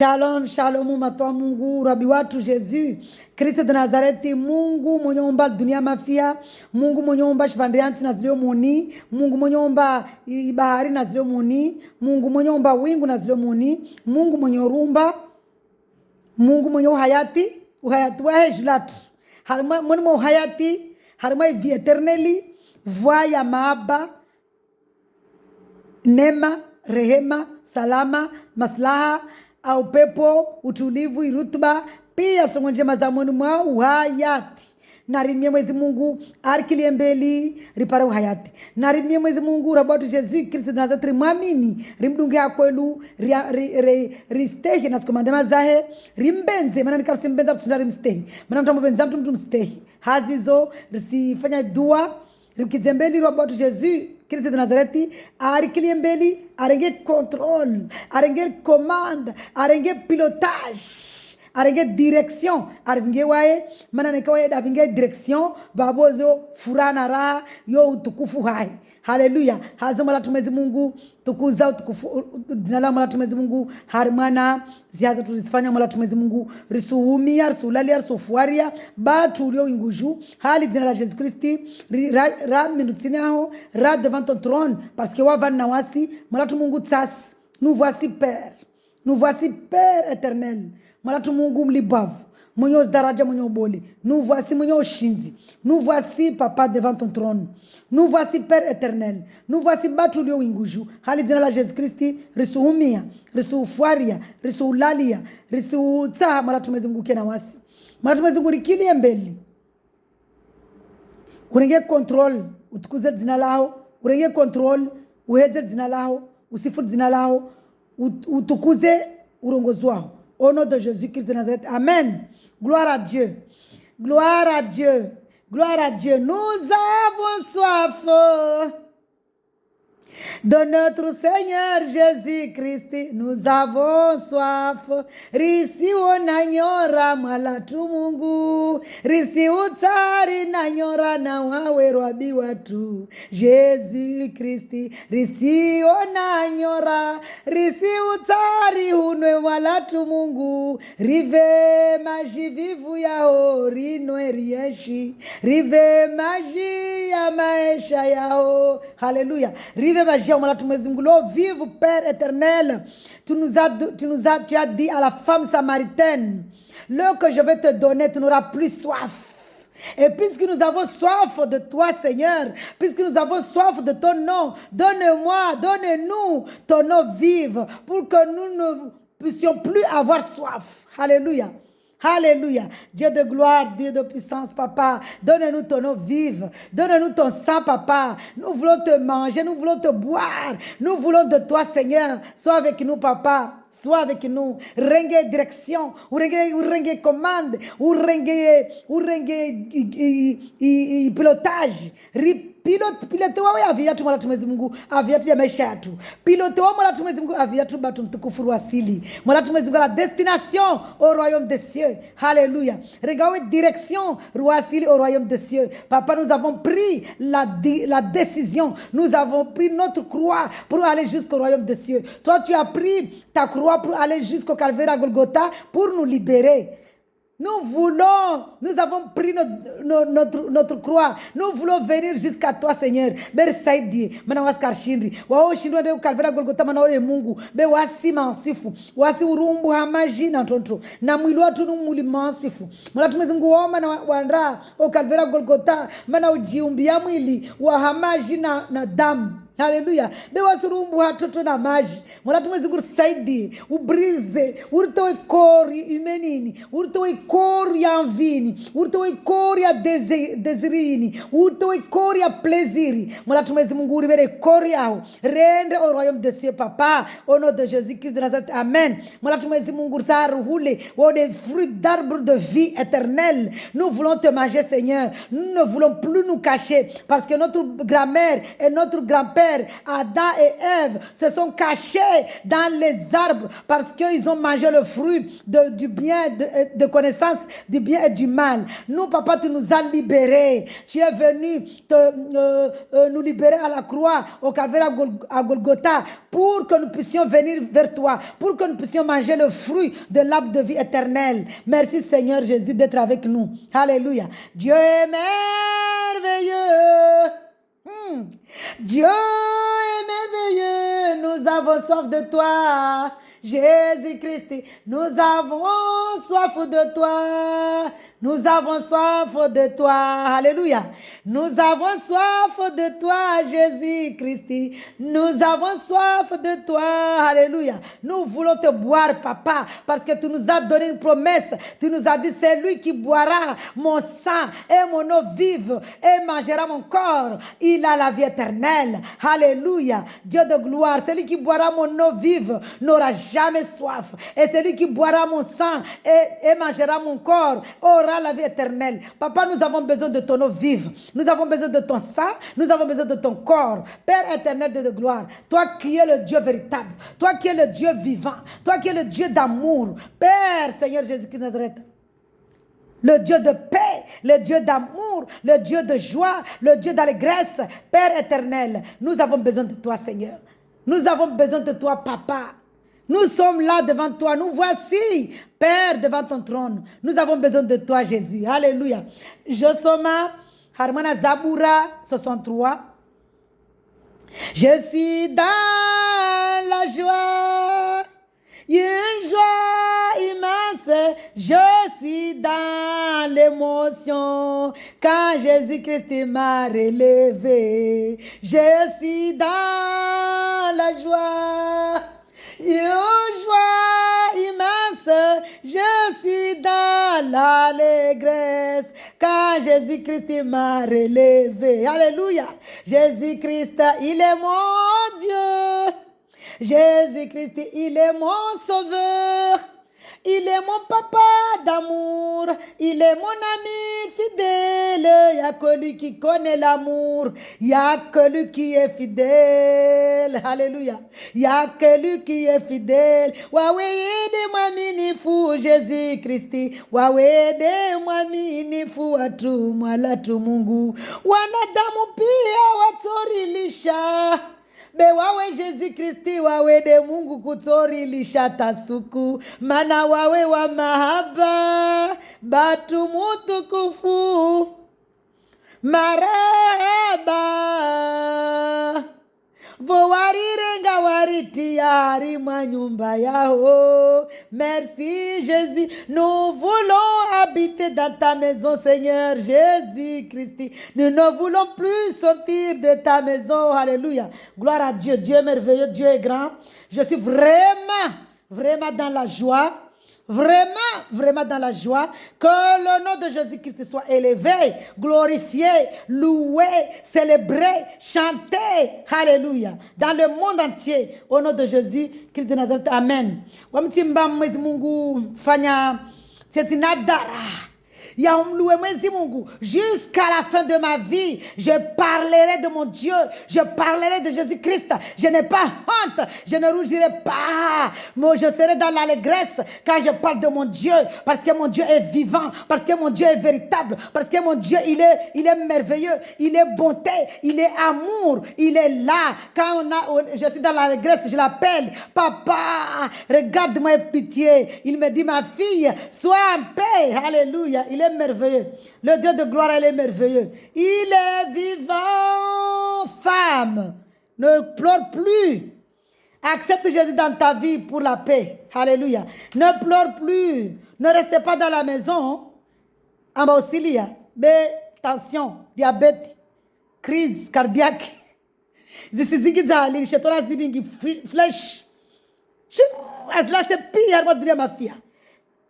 Shalom, shalom, matwa Mungu, Rabi watu Yesu, Kristo de Nazareti, Mungu mwenye umba dunia mafia, Mungu mwenye umba shivandrianti na zilio muni, Mungu mwenye umba bahari na zilio muni, Mungu mwenye umba wingu na zilio muni, Mungu mwenye urumba, Mungu mwenye uhayati wa hejulatu. Mwenye uhayati, harima vi eterneli, voix ya maaba, nema, rehema, salama, maslaha, au pepo, utulivu, irutuba, pia songo njema za mwenu mwa uhayati. Narimie Mwezi Mungu arikilie mbeli ripara uhayati. Narimie Mwezi Mungu rabatu Yesu Kristo de Nazareti mwamini rimdunge akwelu ristehi na sikomandema zahe rimbenze maana nikarisi mbenza tushinda rimstehi maana mtambo benza mtu mstehi hazizo risifanya dua rimkizembeli rabatu Yesu Kristo de Nazareti arikilie mbeli arenge contrôle arenge commande arenge pilotage arenge direction arvinge wae mana nekawaye davinge direction babozo furana raha yo utukufu hai. Haleluya. Hazo mala tumezi Mungu tukuza utukufu jina la mala tumezi Mungu harimana ziaza tulizifanya mala tumezi Mungu risuhumia risulali risufuaria batu ulio inguju hali jina la Jésus Christ ra minutini aho ra devant ton trône parce que wavan nawasi mala tumungu tsas nous voici Père éternel. Malatu Mungu mlibavu. Mwenye daraja mwenye uboli. Nous voici mwenye oshinzi. Nous voici papa devant ton trône. Nous voici Père éternel. Nous voici batu lio inguju. Hali jina la Jésus Christ risuhumia, risufuaria, risulalia, risutsaha malatu Mwenyezi Mungu kena wasi. Malatu Mwenyezi Mungu rikilie mbele. Urenge control, utukuze jina lao. Urenge control, uheze jina lao, usifu jina lao. Utukuze urongozi wao. Au nom de Jésus-Christ de Nazareth. Amen. Gloire à Dieu. Gloire à Dieu. Gloire à Dieu. Nous avons soif de notre Seigneur Jésus-Christ. Nous avons soif. Risi onanyora malatu Mungu. Risi utari nanyora na wawe rwabi watu. Jésus-Christ. Risi onanyora. Risi utari unwe malatu Mungu. Rive maji vivu yao rinwe rieshi. Rive maji ya maisha yao. Hallelujah. Rive maji ya malatu Mwenyezi Mungu. Lo vive Père éternel. Tu as dit à la femme samaritaine, l'eau que je vais te donner, tu n'auras plus soif. Et puisque nous avons soif de toi, Seigneur, puisque nous avons soif de ton nom, donne-nous ton eau vive pour que nous ne puissions plus avoir soif. Alléluia. Alléluia. Dieu de gloire, Dieu de puissance, papa. Donne-nous ton eau vive. Donne-nous ton sang, papa. Nous voulons te manger, nous voulons te boire. Nous voulons de toi, Seigneur. Sois avec nous, papa. Sois avec nous. Renge direction. Renge commande. Renge pilotage. Pilote wawe aviatu malatu Mwenyezi Mungu, aviatu ya maisha yetu. Pilote wawe malatu Mwenyezi Mungu, aviatu batu mtukufu ruasili. Malatu Mwenyezi Mungu la destination au royaume des cieux. Alléluia. Regardez direction ruasili au royaume des cieux. Papa, nous avons pris la décision. Nous avons pris notre croix pour aller jusqu'au royaume des cieux. Toi, tu as pris ta croix pour aller jusqu'au calvaire à Golgotha pour nous libérer. Nous avons pris notre croix. Nous voulons venir jusqu'à toi, Seigneur. Bersaidi, manawaskar shindri. Wao shindwa de kalvera Golgotha manaore Mungu. Be wasi mansifu. Wasi urumbu hamaji na tonto. Na mwili watu numuli mansifu. Mwana tumezi Mungu wama na wandra o kalvera Golgotha mana ujiumbia mwili wa hamaji na damu. Haleluya. Bewa surumbu hatoto na maji. Mwana tumezi Mungu saidi. Ubrize. Uritowe kori imenini. Uritowe kori ya mvini. Uritowe kori ya desirini. Uritowe kori ya pleziri. Mwana tumezi Mungu uribere kori yao. Rende au royaume de cieux, papa. Au nom de Jésus-Christ de Nazareth. Amen. Mwana tumezi Mungu saruhule. Ou des fruits d'arbre de vie éternelle. Nous voulons te manger, Seigneur. Nous ne voulons plus nous cacher. Parce que notre grand-mère et notre grand-père pères, Adam et Ève, se sont cachés dans les arbres parce qu'ils ont mangé le fruit du bien, de connaissance du bien et du mal. Nous, papa, tu nous as libérés. Tu es venu nous libérer à la croix, au calvaire à Golgotha, pour que nous puissions venir vers toi, pour que nous puissions manger le fruit de l'arbre de vie éternelle. Merci Seigneur Jésus d'être avec nous. Alléluia. Dieu est merveilleux. Dieu est merveilleux. Nous avons soif de toi, Jésus-Christ. Nous avons soif de toi. Nous avons soif de toi. Alléluia. Nous avons soif de toi, Jésus-Christ. Nous avons soif de toi. Alléluia. Nous voulons te boire, papa, parce que tu nous as donné une promesse. Tu nous as dit, c'est lui qui boira mon sang et mon eau vive et mangera mon corps. Il a la vie éternelle. Alléluia. Dieu de gloire, celui qui boira mon eau vive n'aura jamais soif. Et celui qui boira mon sang et mangera mon corps aura la vie éternelle. Papa, nous avons besoin de ton eau vive. Nous avons besoin de ton sang. Nous avons besoin de ton corps. Père éternel de gloire, toi qui es le Dieu véritable, toi qui es le Dieu vivant, toi qui es le Dieu d'amour, Père, Seigneur Jésus-Christ de Nazareth, le Dieu de paix, le Dieu d'amour, le Dieu de joie, le Dieu d'allégresse, Père éternel, nous avons besoin de toi, Seigneur. Nous avons besoin de toi, Papa. Nous sommes là devant toi. Nous voici, Père, devant ton trône. Nous avons besoin de toi, Jésus. Alléluia. Josoma, Harmana Zabura 63. Je suis dans la joie, une joie immense. Je suis dans l'émotion quand Jésus-Christ m'a relevé. Je suis dans la joie. Une joie immense, je suis dans l'allégresse quand Jésus-Christ m'a relevé. Alléluia. Jésus-Christ, il est mon Dieu. Jésus-Christ, il est mon sauveur. Il est mon papa d'amour, il est mon ami fidèle. Il n'y a que lui qui connaît l'amour, il n'y a que lui qui est fidèle. Alléluia. Il n'y a que lui qui est fidèle. Waouh, aidez-moi, mini fou, Jésus-Christ. Waouh, aidez-moi, mini fou, atuma la tumungu. Wanadamu pia watorilisha. Be wawe Jésus Kristi wawe de Mungu kutori lishata suku mana wawe wa mahaba batu mutukufu maraba vowarire waritiari mwa nyumba yao. Merci Jésus, nous voulons habiter dans ta maison, Seigneur Jésus Christ. Nous ne voulons plus sortir de ta maison. Alléluia. Gloire à Dieu. Dieu est merveilleux, Dieu est grand. Je suis vraiment dans la joie. Vraiment dans la joie, que le nom de Jésus-Christ soit élevé, glorifié, loué, célébré, chanté, alléluia, dans le monde entier, au nom de Jésus-Christ de Nazareth, amen. Wamtimba mwezi Mungu fanya nadara. Jusqu'à la fin de ma vie, je parlerai de mon Dieu, je parlerai de Jésus-Christ. Je n'ai pas honte, je ne rougirai pas. Moi, je serai dans l'allégresse quand je parle de mon Dieu, parce que mon Dieu est vivant, parce que mon Dieu est véritable, parce que mon Dieu, il est merveilleux, il est bonté, il est amour, il est là. Quand je suis dans l'allégresse, je l'appelle, papa, regarde-moi et pitié. Il me dit, ma fille, sois en paix. Alléluia. Il est merveilleux. Le Dieu de gloire, il est merveilleux. Il est vivant, femme. Ne pleure plus. Accepte Jésus dans ta vie pour la paix. Alléluia. Ne pleure plus. Ne restez pas dans la maison. En bas aussi, il y a tension, diabète, crise cardiaque. Flèche. Là, c'est pire, ma fille.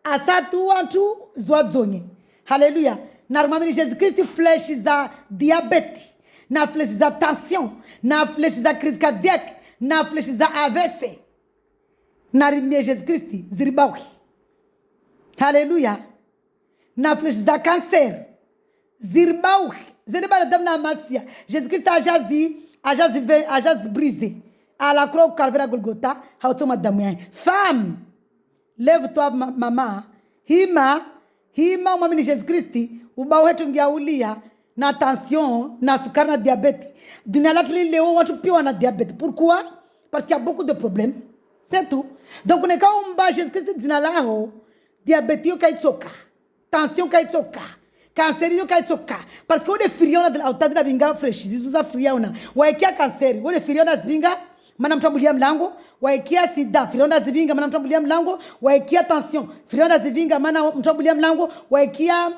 Asatu antu zoadzonye. Hallelujah. Normalement Jésus-Christ flèche za diabète, na flèche za tension, na flèche za crise cardiaque, na flèche za AVC. Na rimie Jésus-Christ ziribawi. Hallelujah. Na flèche za cancer. Ziribawi. Ziribawi dam na masia. Jésus-Christ a jazi ajas brisé. À la croix au calvaire à Golgotha, femme, lève-toi maman. Hima umamini Jésus Christi, uba wetu ngaulia na tension, na sukari, na diabète. Dunia la tuli leo watu pia wana diabète. Pourquoi? Parce qu'il y a beaucoup de problèmes. C'est tout. Donc on est quand on bat Jésus Christ dina la ho, diabète yo kaitsoka, tension kaitsoka, cancer yo kaitsoka. Parce que on est furieux na de la utadi na binga fresh. Zizu za furieux na. Waikia cancer, on est furieux na zinga. Mana mtambulia mlango, waikia sida, firiona zivinga, mana mtambulia mlango, waikia tension, firiona zivinga, mana mtambulia mlango, waikia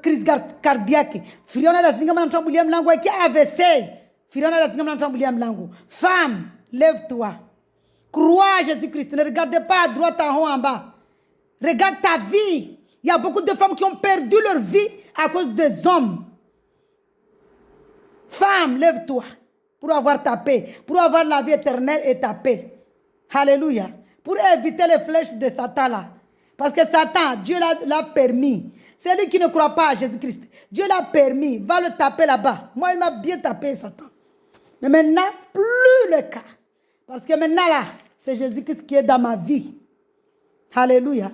crise cardiaque, firiona zivinga, mana mtambulia mlango, waikia AVC, firiona zivinga, mana mtambulia mlango. Femme, lève-toi. Crois à Jésus-Christ, ne regarde pas à droite en haut en bas. Regarde ta vie. Il y a beaucoup de femmes qui ont perdu leur vie à cause des hommes. Femme, lève-toi. Pour avoir ta paix, pour avoir la vie éternelle et ta paix. Alléluia. Pour éviter les flèches de Satan là. Parce que Satan, Dieu l'a permis. C'est lui qui ne croit pas à Jésus-Christ. Dieu l'a permis. Va le taper là-bas. Moi, il m'a bien tapé, Satan. Mais maintenant, plus le cas. Parce que maintenant là, c'est Jésus-Christ qui est dans ma vie. Alléluia.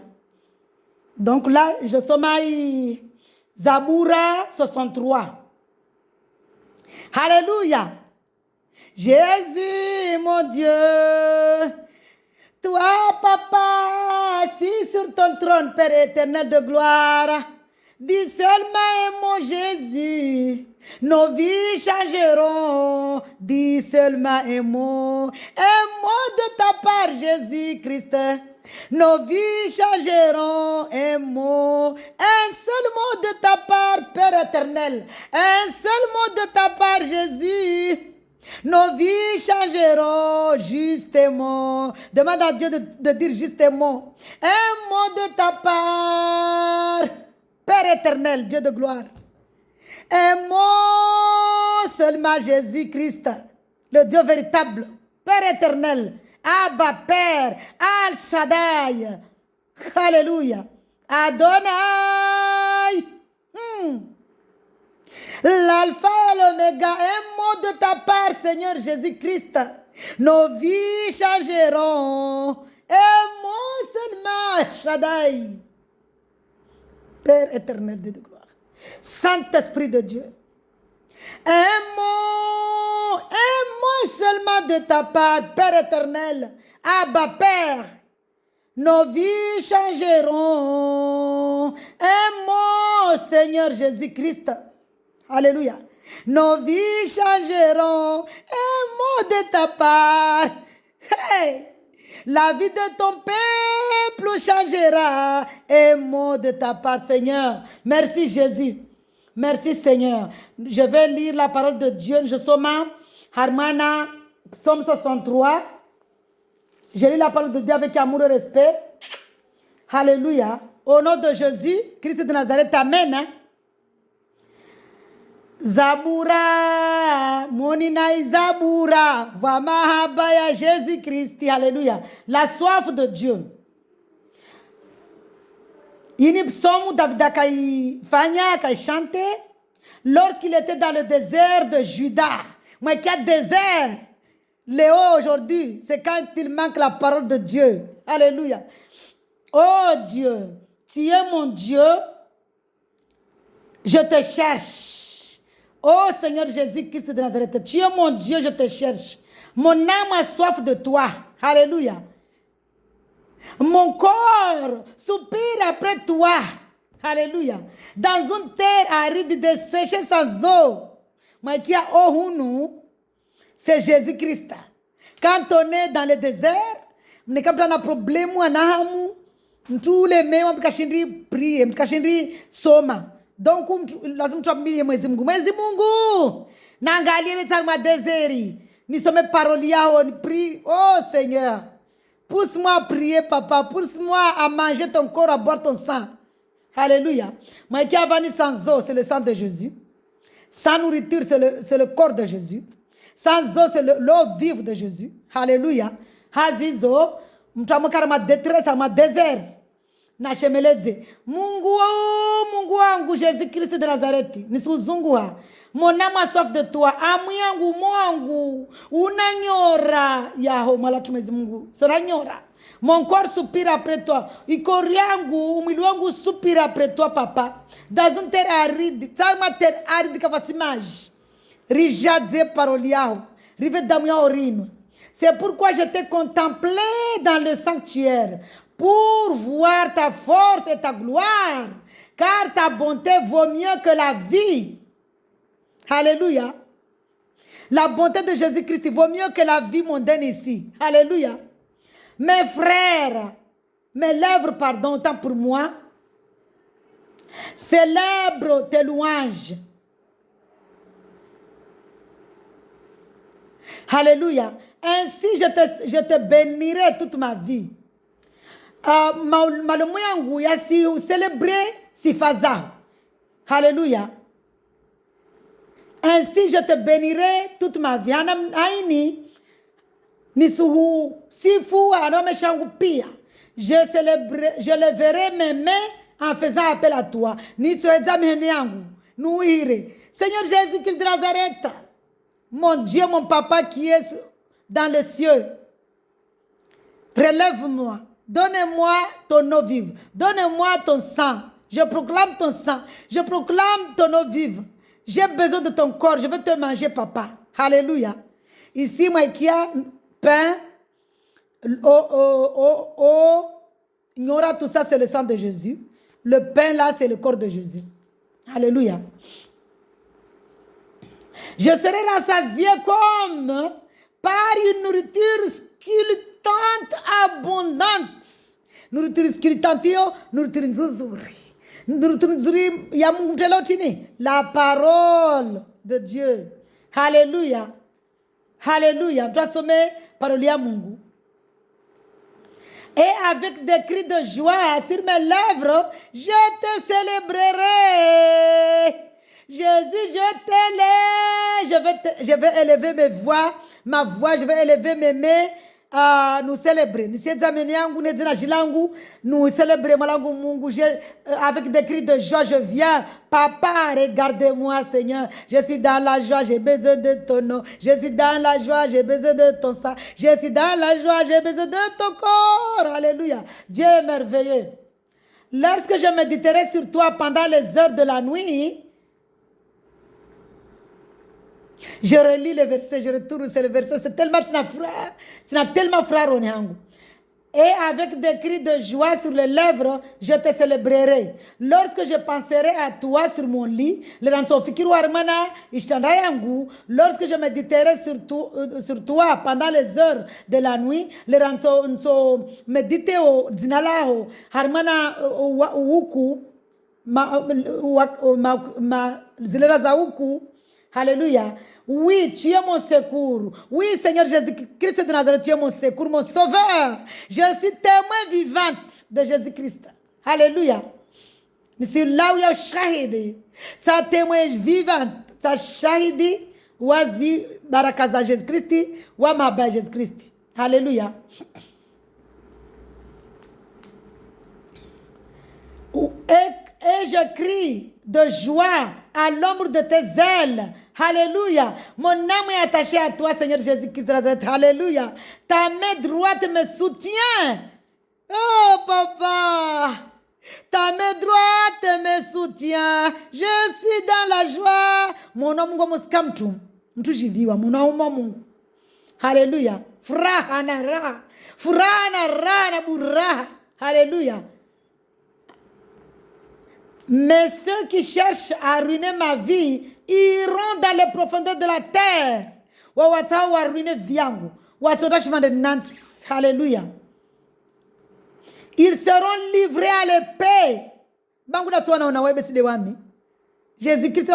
Donc là, je sommeille Zaboura 63. Alléluia. Jésus, mon Dieu, toi, papa, assis sur ton trône, Père éternel de gloire, dis seulement un mot, Jésus, nos vies changeront, dis seulement un mot de ta part, Jésus-Christ. Nos vies changeront, un seul mot de ta part, Père éternel, un seul mot de ta part, Jésus. Nos vies changeront justement. Demande à Dieu de dire justement un mot de ta part, Père éternel, Dieu de gloire. Un mot seulement, Jésus-Christ, le Dieu véritable, Père éternel, Abba, Père, Al-Shaddai, Alléluia, Adonai, l'alpha et l'oméga, un mot de ta part, Seigneur Jésus-Christ. Nos vies changeront. Un mot seulement, Shaddai. Père éternel de gloire. Saint-Esprit de Dieu. Un mot seulement de ta part, Père éternel. Abba, Père. Nos vies changeront. Un mot, Seigneur Jésus-Christ. Alléluia. Nos vies changeront. Un mot de ta part. Hey! La vie de ton peuple changera. Un mot de ta part, Seigneur. Merci, Jésus. Merci, Seigneur. Je vais lire la parole de Dieu. Je suis Harmana, Psaume 63. Je lis la parole de Dieu avec amour et respect. Alléluia. Au nom de Jésus, Christ de Nazareth, Amen. Hein? Zaboura, Moninai Zaboura, va mahabaya Jésus-Christ, alléluia. La soif de Dieu. Ini psaume David kai fanya kai chanté lorsqu'il était dans le désert de Juda. Mais quel désert? Léo aujourd'hui, c'est quand il manque la parole de Dieu. Alléluia. Oh Dieu, tu es mon Dieu. Je te cherche. Oh Seigneur Jésus-Christ de Nazareth, tu es mon Dieu, je te cherche. Mon âme a soif de toi. Alléluia. Mon corps soupire après toi. Alléluia. Dans une terre aride, desséchée sans eau. Mais qui a eau, c'est Jésus-Christ. Quand on est dans le désert, on est comme un problème, tous les mêmes, on peut prier, on peut soma. Donc, lazima tuamini Mwenyezi Mungu. Mwenyezi Mungu, naangalia mitsari mwa deseri. Nisome parole yao, ni prie. Oh Seigneur, pousse-moi à prier, papa. Pousse-moi à manger ton corps, à boire ton sang. Alléluia. Moi qui avani sans eau, c'est le sang de Jésus. Sans nourriture, c'est le corps de Jésus. Sans eau, c'est l'eau vive de Jésus. Alléluia. Hazizo, mtamukara ma détresse, ma désert. Nashemeleze Mungu wangu Jésus Christ de Nazareti nisuzungua Mon âme a soif de toi. Amu yangu mwangu unanyora. Yaho malatu Mwenyezi Mungu. Sonanyora. Mon corps soupire après toi. Ikori yangu, mwili wangu soupire après toi, papa. Dans une terre aride. Sama terre aride kavasimage. Rijadze paroli yaho. Rive damu yaho rino. C'est pourquoi je t'ai contemplé dans le sanctuaire pour voir ta force et ta gloire. Car ta bonté vaut mieux que la vie. Alléluia. La bonté de Jésus-Christ vaut mieux que la vie mondaine ici. Alléluia. Mes frères, mes lèvres, pardon, autant pour moi, célèbrent tes louanges. Alléluia. Ainsi, je te bénirai toute ma vie. Malomo yangu ya si célébrer sifa zao. Alléluia. Ainsi, je te bénirai toute ma vie. Aini nisuhu sifu anomeshangu pia. Je leverai mes mains en faisant appel à toi. Nitoeza mihene yangu. Nuire. Seigneur Jésus-Christ de Nazareth. Mon Dieu, mon papa qui est dans les cieux. Relève-moi. Donne-moi ton eau vive. Donne-moi ton sang. Je proclame ton sang. Je proclame ton eau vive. J'ai besoin de ton corps. Je veux te manger, papa. Alléluia. Ici, moi, qui a pain, il y aura tout ça, c'est le sang de Jésus. Le pain, là, c'est le corps de Jésus. Alléluia. Je serai rassasié comme par une nourriture sculptante abondante. Nourriture sculptante, nourriture nzuri. Nourriture nzuri ya Mungu telotini. La parole de Dieu. Alléluia. Alléluia. Tu as sommé parole ya Mungu. Et avec des cris de joie sur mes lèvres, je te célébrerai. Jésus, je t'élève. Je vais élever ma voix, je vais élever mes mains à nous célébrer. Nous célébrer Mungu. Avec des cris de joie, je viens. Papa, regardez-moi, Seigneur. Je suis dans la joie, j'ai besoin de ton nom. Je suis dans la joie, j'ai besoin de ton sang. Je suis dans la joie, j'ai besoin de ton corps. Alléluia. Dieu est merveilleux. Lorsque je méditerai sur toi pendant les heures de la nuit, je relis le verset, je retourne sur le verset. C'est tellement tu n'as tellement frère au nyangu. Et avec des cris de joie sur les lèvres, je te célébrerai. Lorsque je penserai à toi sur mon lit, lorsque je méditerai sur toi pendant les heures de la nuit, méditer au dinalaho, harmana wuku, zilera za wuku. Alléluia. Oui, tu es mon secours. Oui, Seigneur Jésus-Christ de Nazareth, tu es mon secours, mon sauveur. Je suis témoin vivante de Jésus-Christ. Alléluia. C'est là où il y a shahidi. Tu es témoin vivante. Tu es shahidi. Wazi barakaza Jésus-Christ. Wa maba Jésus-Christ. Alléluia. Et je crie de joie à l'ombre de tes ailes. Alléluia. Mon âme est attachée à toi, Seigneur Jésus-Christ de Nazareth. Alléluia. Ta main droite me soutient. Oh, papa. Ta main droite me soutient. Je suis dans la joie. Mon âme est mon âme. Alléluia. Furaha na raha. Furaha na raha na buraha. Alléluia. Mais ceux qui cherchent à ruiner ma vie iront dans les profondeurs de la terre. Alléluia. Ils seront livrés à l'épée. Jésus-Christ,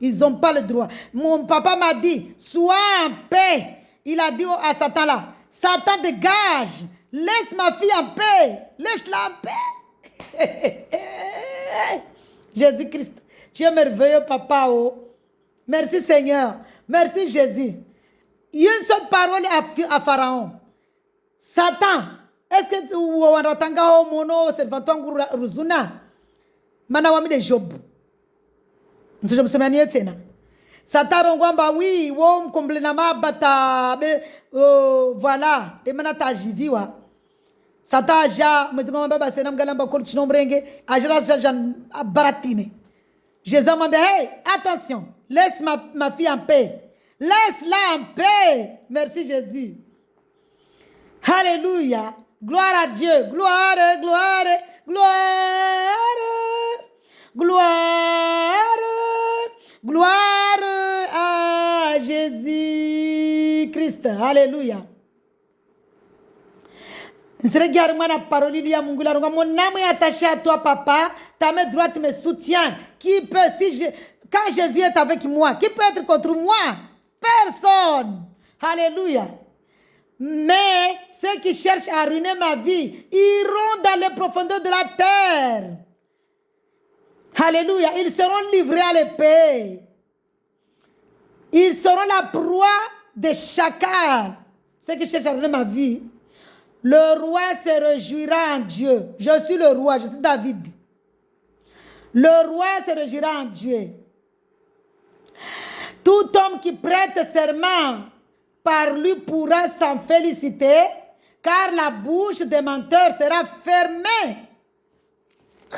ils n'ont pas le droit. Mon papa m'a dit, sois en paix. Il a dit à Satan là, Satan dégage. Laisse ma fille en paix. Laisse-la en paix. Jésus-Christ, tu es merveilleux, papa. Oh. Merci, Seigneur. Merci, Jésus. Il y a une seule parole à Pharaon. Satan, est-ce que tu as mono servanton ruzuna? Manawami de Job. Ndio msemania tena. Sataro ngwamba oui, wo mkomble na mabata be voilà, de mana tajiviwa. Sataja mwezi baba sena mgalamba ko chinombrenge, ajira jan baratine. Jésus m'a dit, hey, attention, laisse ma fille en paix. Laisse-la en paix. Merci Jésus. Alléluia. Gloire à Dieu. Gloire, gloire, gloire. Gloire. Gloire à Jésus-Christ. Alléluia. Mon âme est attachée à toi, papa. Ta main droite me soutient. Qui peut, quand Jésus est avec moi, qui peut être contre moi? Personne. Alléluia. Mais ceux qui cherchent à ruiner ma vie iront dans les profondeurs de la terre. Alléluia. Ils seront livrés à l'épée. Ils seront la proie des chacals. Ceux qui cherchent à ruiner ma vie. Le roi se réjouira en Dieu. Je suis le roi, je suis David. Le roi se réjouira en Dieu. Tout homme qui prête serment par lui pourra s'en féliciter, car la bouche des menteurs sera fermée.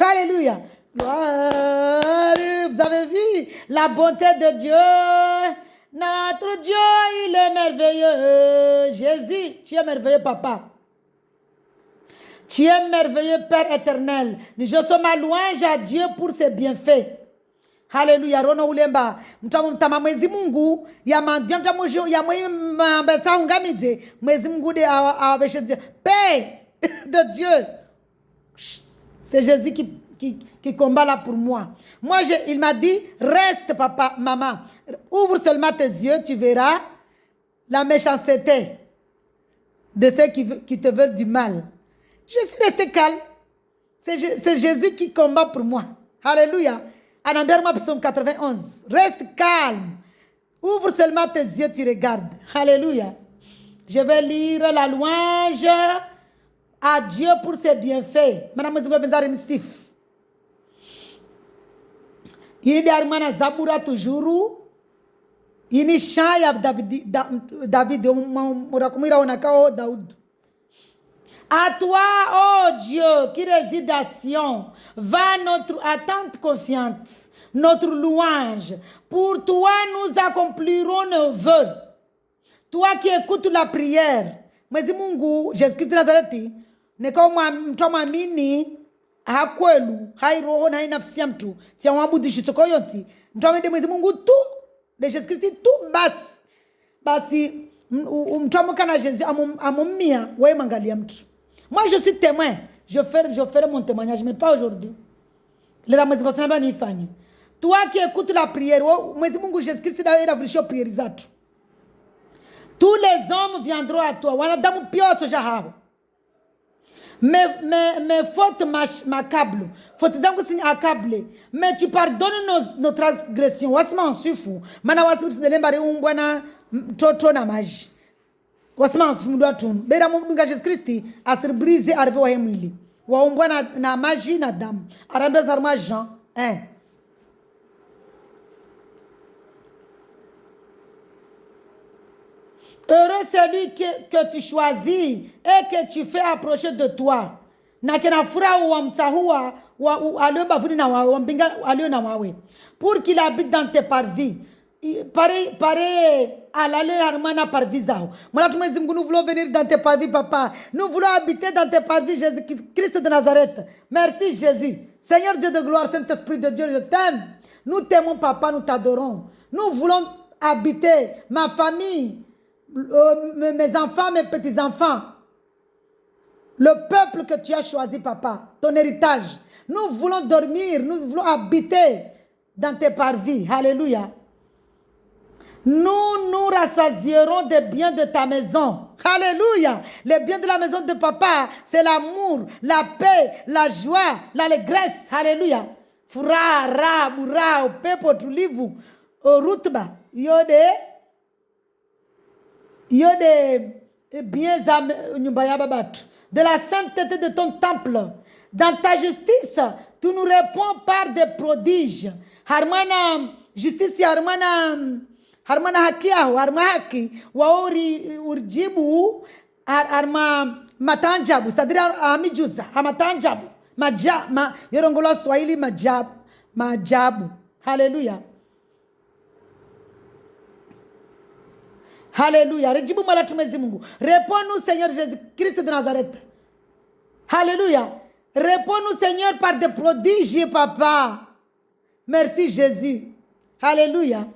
Alléluia. Vous avez vu la bonté de Dieu. Notre Dieu, il est merveilleux. Jésus, tu es merveilleux, papa. Tu es merveilleux, Père éternel. Je sois ma louange à Dieu pour ses bienfaits. Alléluia. Rono ulemba. Mtama mwezi Mungu ya mandia mtamojo ya mbetsa ungamidze. Mwezi Mungu de awabeshe paix de Dieu. C'est Jésus qui combat là pour moi. Il m'a dit, reste papa, maman. Ouvre seulement tes yeux, tu verras la méchanceté de ceux qui te veulent du mal. Je suis resté calme. C'est Jésus qui combat pour moi. Alléluia. Anamberma psaume 91. Reste calme. Ouvre seulement tes yeux, tu regardes. Alléluia. Je vais lire la louange à Dieu pour ses bienfaits. Madame Zubenzari Msif. Il y a une Zabura toujours. Il y a Shaya David. Daoud. À toi, oh Dieu, qui réside à Sion, va notre attente confiante, notre louange. Pour toi, nous accomplirons nos vœux. Toi qui écoutes la prière. Mwezi Mungu, Jésus-Christ de Nazareti, ne kama mtu mwamini hakwelu, hairoho na nafsi ya mtu. Tia mwabudishi toko yonti. Mtu mwamini Mwezi Mungu tu, de Jésus-Christ tu basi. Basi mtu mwamukana Jésus amumia, wewe mangalia mtu. Moi, je suis témoin. Je ferai mon témoignage, mais pas aujourd'hui. Toi qui écoutes la prière, tous les hommes viendront à toi. Mes fautes m'accablent. Fautes m'accablent. Mais tu pardonnes nos transgressions. Wasema mfundu atunu bera mungu Jésus Christ asirbrize arrivé wa hemili waumbwa na maji na damu arambeza arma Jean 1. Heureux celui que tu choisis et que tu fais approcher de toi na kena fura wa mtahua wa alio bavuni na wa mbinga alio na wawe pour qu'il habite dans tes parvis. Pareil à l'aller armana par visao. Nous voulons venir dans tes parvis, papa. Nous voulons habiter dans tes parvis, Jésus-Christ de Nazareth. Merci, Jésus. Seigneur Dieu de gloire, Saint-Esprit de Dieu, je t'aime. Nous t'aimons, papa, nous t'adorons. Nous voulons habiter ma famille, mes enfants, mes petits-enfants. Le peuple que tu as choisi, papa, ton héritage. Nous voulons dormir, nous voulons habiter dans tes parvis. Alléluia. Nous nous rassasierons des biens de ta maison. Alléluia. Les biens de la maison de papa, c'est l'amour, la paix, la joie, l'allégresse. Alléluia. Fura, ra, bura, pepo, tulivu, rutba. Yode biens de la sainteté de ton temple. Dans ta justice, tu nous réponds par des prodiges. harmana justice harmana haki yao harma haki waori urjibu harma matanjabu c'est-à-dire amijuza amatanjabu yorongolo Swahili majabu. Haleluya. Haleluya. Rejibu mala tumezi Mungu. Réponds-nous Seigneur Jésus-Christ de Nazareth. Haleluya. Réponds-nous Seigneur par des prodiges papa. Merci Jésus. Haleluya.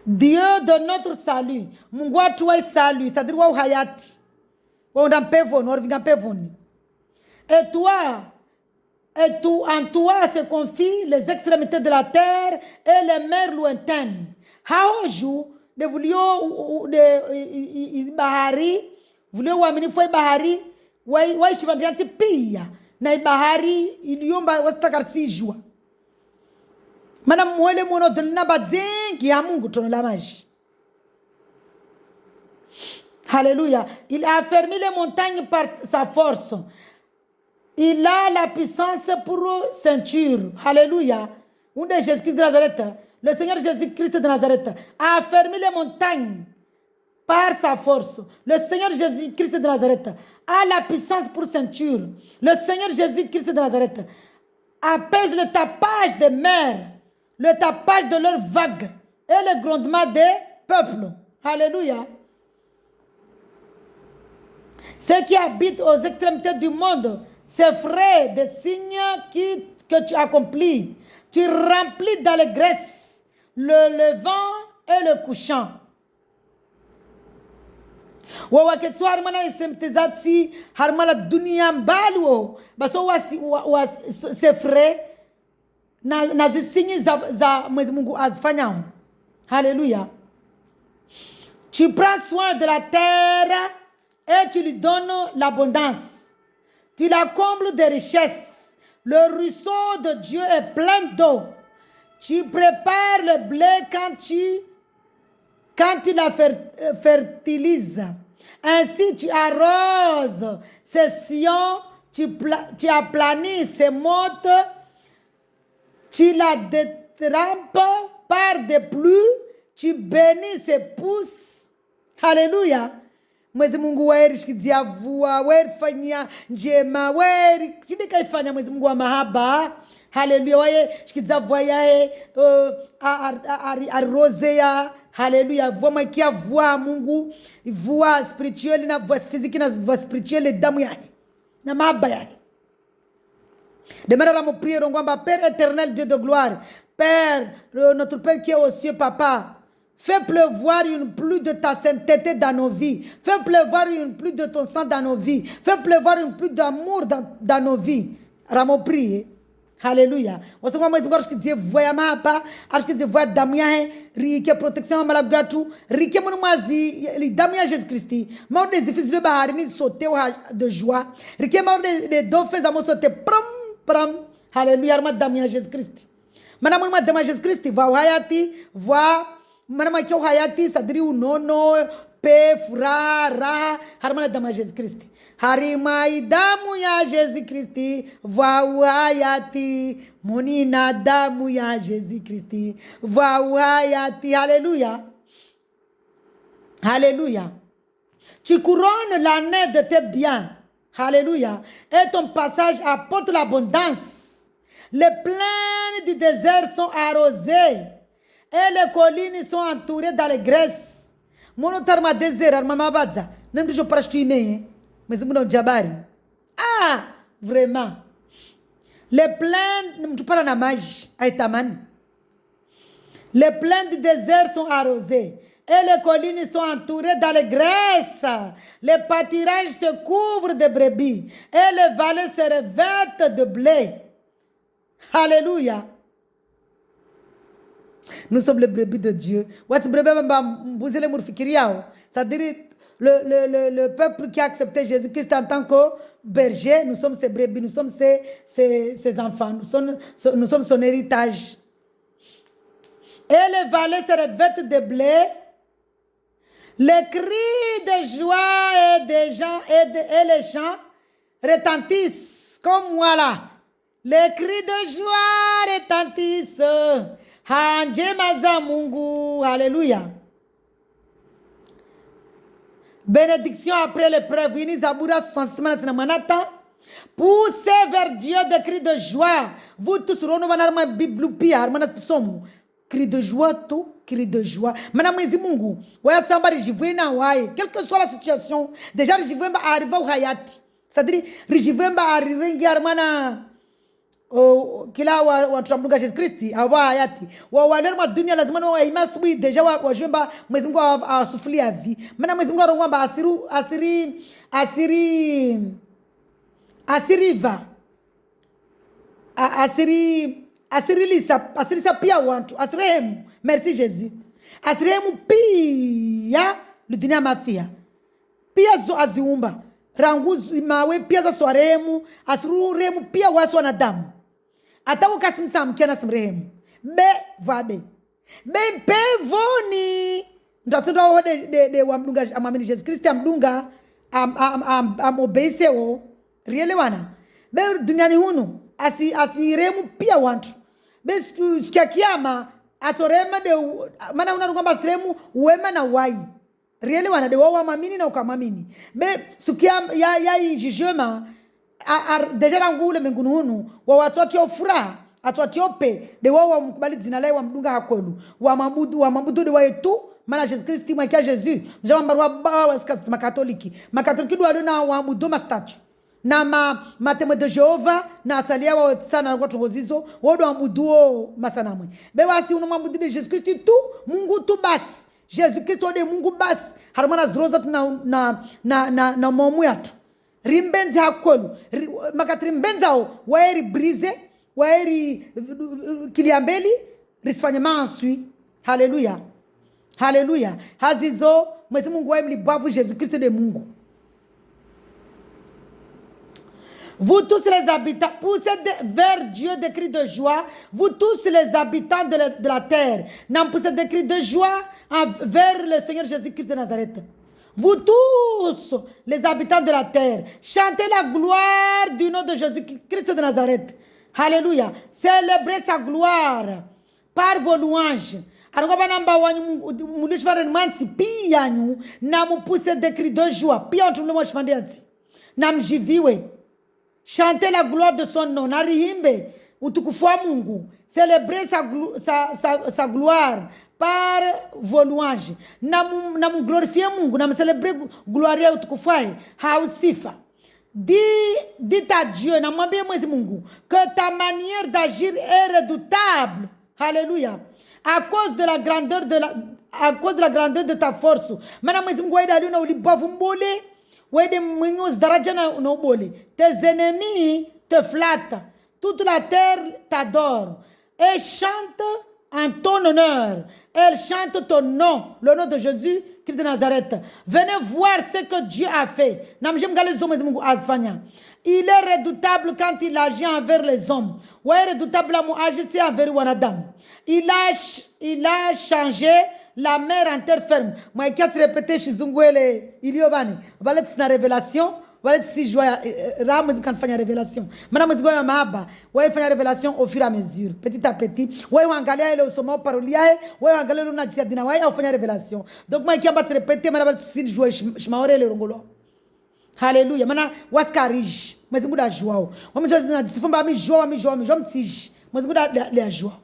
Dieu de notre salut. Mungu watu wa salut, c'est-à-dire wa hayati. Wa ndampevoni, wa vingampevoni. Et toi, en toi se confient les extrémités de la terre et les mers lointaines. Haoju de vulio de bahari, vulio uaminifu wa bahari, waishi vandianti pia na bahari iliomba wasitakarsijwa. Mana mwele mwono dolina badzengi ya Mungu tono la maji. Alléluia. Il a fermé les montagnes par sa force. Il a la puissance pour ceinture. Alléluia. Un de Jésus-Christ de Nazareth. Le Seigneur Jésus-Christ de Nazareth a fermé les montagnes par sa force. Le Seigneur Jésus-Christ de Nazareth a la puissance pour ceinture. Le Seigneur Jésus-Christ de Nazareth apaise le tapage des mers, le tapage de leurs vagues et le grondement des peuples. Alléluia. Ceux qui habitent aux extrémités du monde s'effraient des signes que tu accomplis. Tu remplis d'allégresse le levant et le couchant. Wawaketu harmana isemtezati harmala dunia mbali wo baso s'effraient na zisinyi za Mwezi Mungu azifanyao. Alléluia. Tu prends soin de la terre et tu lui donnes l'abondance. Tu la combles de richesses. Le ruisseau de Dieu est plein d'eau. Tu prépares le blé quand tu la fertilises. Ainsi tu arroses ses sillons, tu aplanis ses mottes, tu la détrempes par des pluies, tu bénis ses pousses. Alléluia. Mwezi Mungu weri shikizia vua, weri fanya njema, weri chidika ifanya Mwezi Mungu wa mahaba. Haleluya. Waye shikizia vua yae arroze ya. Haleluya. Vua maikia vua Mungu, vua spiritueli na vua fiziki na vua spiritueli damu yae na mahaba yae. Demande à mon prière, Père éternel, Dieu de gloire, Père, notre Père qui est aux cieux, Papa, fais pleuvoir une pluie de ta sainteté dans nos vies. Fais pleuvoir une pluie de ton sang dans nos vies. Fais pleuvoir une pluie d'amour dans nos vies. Ramo prier. Alléluia. On se voit moi acho que dizer voya mapa, acho que dizer voya damia rique protection malagatu, rique mon mazi li damia Jesus Christi. Mau des fils de bahari ni sauter de joie. Rique mau de do fez amo sauter pram. Alléluia, arma damia Jesus Christi. Mana mon damia Jesus Christi va hayati, va mana ma kyo hayati c'est-à-dire nono pe fura ra harmana damia Jesus Christi. Harimai damu ya Jesus Christi vauhayati monina damu ya Jesus Christi vauhayati. Alléluia. Alléluia. Tu couronnes l'année de tes biens. Alléluia. Et ton passage apporte l'abondance. Les plaines du désert sont arrosées et les collines sont entourées d'allégresse. Monotarma désert armamabadza. Nem deixa para estimar. Mas não jabari. Ah, vraiment. Les plaines, tu parles na mais, aitaman. Les plaines du désert sont arrosées et les collines sont entourées d'allégresse. Les pâturages se couvrent de brebis et les vallées se revêtent de blé. Alléluia. Nous sommes les brebis de Dieu. What's brebis vous allez me faire. C'est-à-dire le peuple qui a accepté Jésus-Christ en tant que berger, nous sommes ses brebis, nous sommes ses enfants, nous sommes son héritage. Et les vallées se revêtent de blé. Les cris de joie et des gens et les chants retentissent comme voilà. Les cris de joie retentissent. Njema za Mungu. Alléluia. Bénédiction après l'épreuve. Ini Zabura 66 na manata. Poussez vers Dieu des cris de joie. Vous tous, rono banarma Bible pia, manas psomu. Cri de joie, tout, cri de joie. Madame Mwezi Mungu, waya tsamba rijivena waye. Quelle que soit la situation, déjà rijivemba arriva au hayati. C'est-à-dire, rijivemba arrivengi armana kila wa tutamdunga Jesus Kristi, awa hayati. Wa walerma dunia lazima wa imaswi deja wa jemba Mwezi Mungu asufulia vi. Madame Mwezi Mungu arongwamba asiriva. Asirisa pia wantu. Asirehemu. Merci Jésus. Asirehemu pia ludunia mafia. Pia zo aziumba. Rangu mawe pia za swarehemu. Asirurehemu pia wasu wanadamu. Atawo kasimsa mkiana simrehemu. Be vabe. Be pevoni. Mtatundo wa de wamdunga amamini Jesus Kristi amdunga obeiseo. Rielewana. Be duniani hunu. Asiremu pia wantu. Be sikia kiyama. Atorema de. Mana unarungamba asiremu uwema na wai. Rielewana de wawa mamini na ukamamini. Be sikia ya jijema. Deja rangu ule mengunu hunu. Wawatuati ofura. Atuati ope. De wawa mkubali zinalai wa mdunga hakwelu. Wa mambudu de wa yetu. Mana Jesus Christi mwakia Jesus. Mjamambarwa bawa skasi makatoliki. Makatoliki duwa na wa mbudu mastatu. Na matemo de Jehova na asalia wa sana kwa tongozizo wodo ambuduo masanamwe bewasi unamambudu de Jesus Christ tu Mungu tu basi Jesus Christ de Mungu basi harmona zroza na momu yatu rimbenzi hakolu makatri mbenzao waeri brise waeri kiliambeli risfanye mansui. Haleluya. Haleluya. Hazizo Mwezi Mungu wa mlibavu Jesus Christ de Mungu. Vous tous les habitants, poussez vers Dieu des cris de joie. Vous tous les habitants de la terre, n'en poussez des cris de joie vers le Seigneur Jésus-Christ de Nazareth. Vous tous les habitants de la terre, chantez la gloire du nom de Jésus-Christ de Nazareth. Alléluia. Célébrez sa gloire par vos louanges. Alors, on poussez des cris de joie. Chantez la gloire de son nom. Narihimbe utukufu wa Mungu. Célébrez sa gloire par vos louanges. Nam glorifier Mungu. Nam célébrer gloire utukufu wake. Hausifa. Dites à Dieu, namwambie Mwezi Mungu, que ta manière d'agir est redoutable. Alléluia. À cause de la grandeur de ta force. Mana Mwezi Mungu waida aliona ulibavu mbole. Tes ennemis te flattent. Toute la terre t'adore et chante en ton honneur. Elle chante ton nom, le nom de Jésus Christ de Nazareth. Venez voir ce que Dieu a fait. Il est redoutable quand il agit envers les hommes. Ouais, redoutable envers wanadam. Il a changé la mer en terre ferme. Moi, qui a répété chez Zungwele, il y a une révélation. Voilà, si je vois, Ramos quand fait une révélation. Madame Zgoya Mahaba, ouais, fait une révélation au fur et à mesure, petit à petit. Ouais, on galère le sommet parolia, ouais, on galère le Nadjadina, ouais, on fait une révélation. Donc, moi, qui a pas répété, madame, si je vois, je m'aurais le rongolo. Alléluia. Maintenant, waskarij, moi, c'est bouda joie. On me dit, si vous m'avez joie, me tige. Moi, c'est bouda la joie.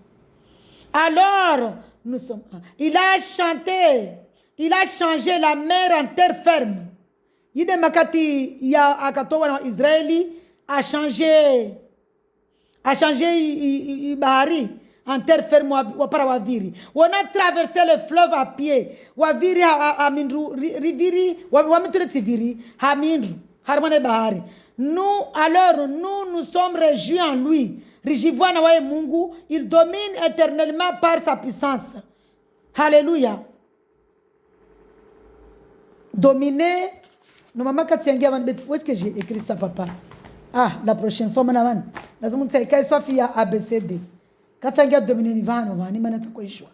Alors, nous sommes. Il a changé la mer en terre ferme. Yide makati ya akatoa na Israeli a changé bahari en terre ferme wa para waviri. On a traversé le fleuve à pied. Waviri amindru riviri wamitule tiviri hamindru harmane bahari. Nous sommes réjouis en lui. Rijivoana wa Mungu, il domine éternellement par sa puissance. Alléluia. Dominer. Non, maman, quand tu es en où est-ce que j'ai écrit ça, papa? Ah, la prochaine fois, maman. La seconde, c'est qu'elle soit fille à ABCD. Quand tu es en dominer, il va, il va, il quoi choix.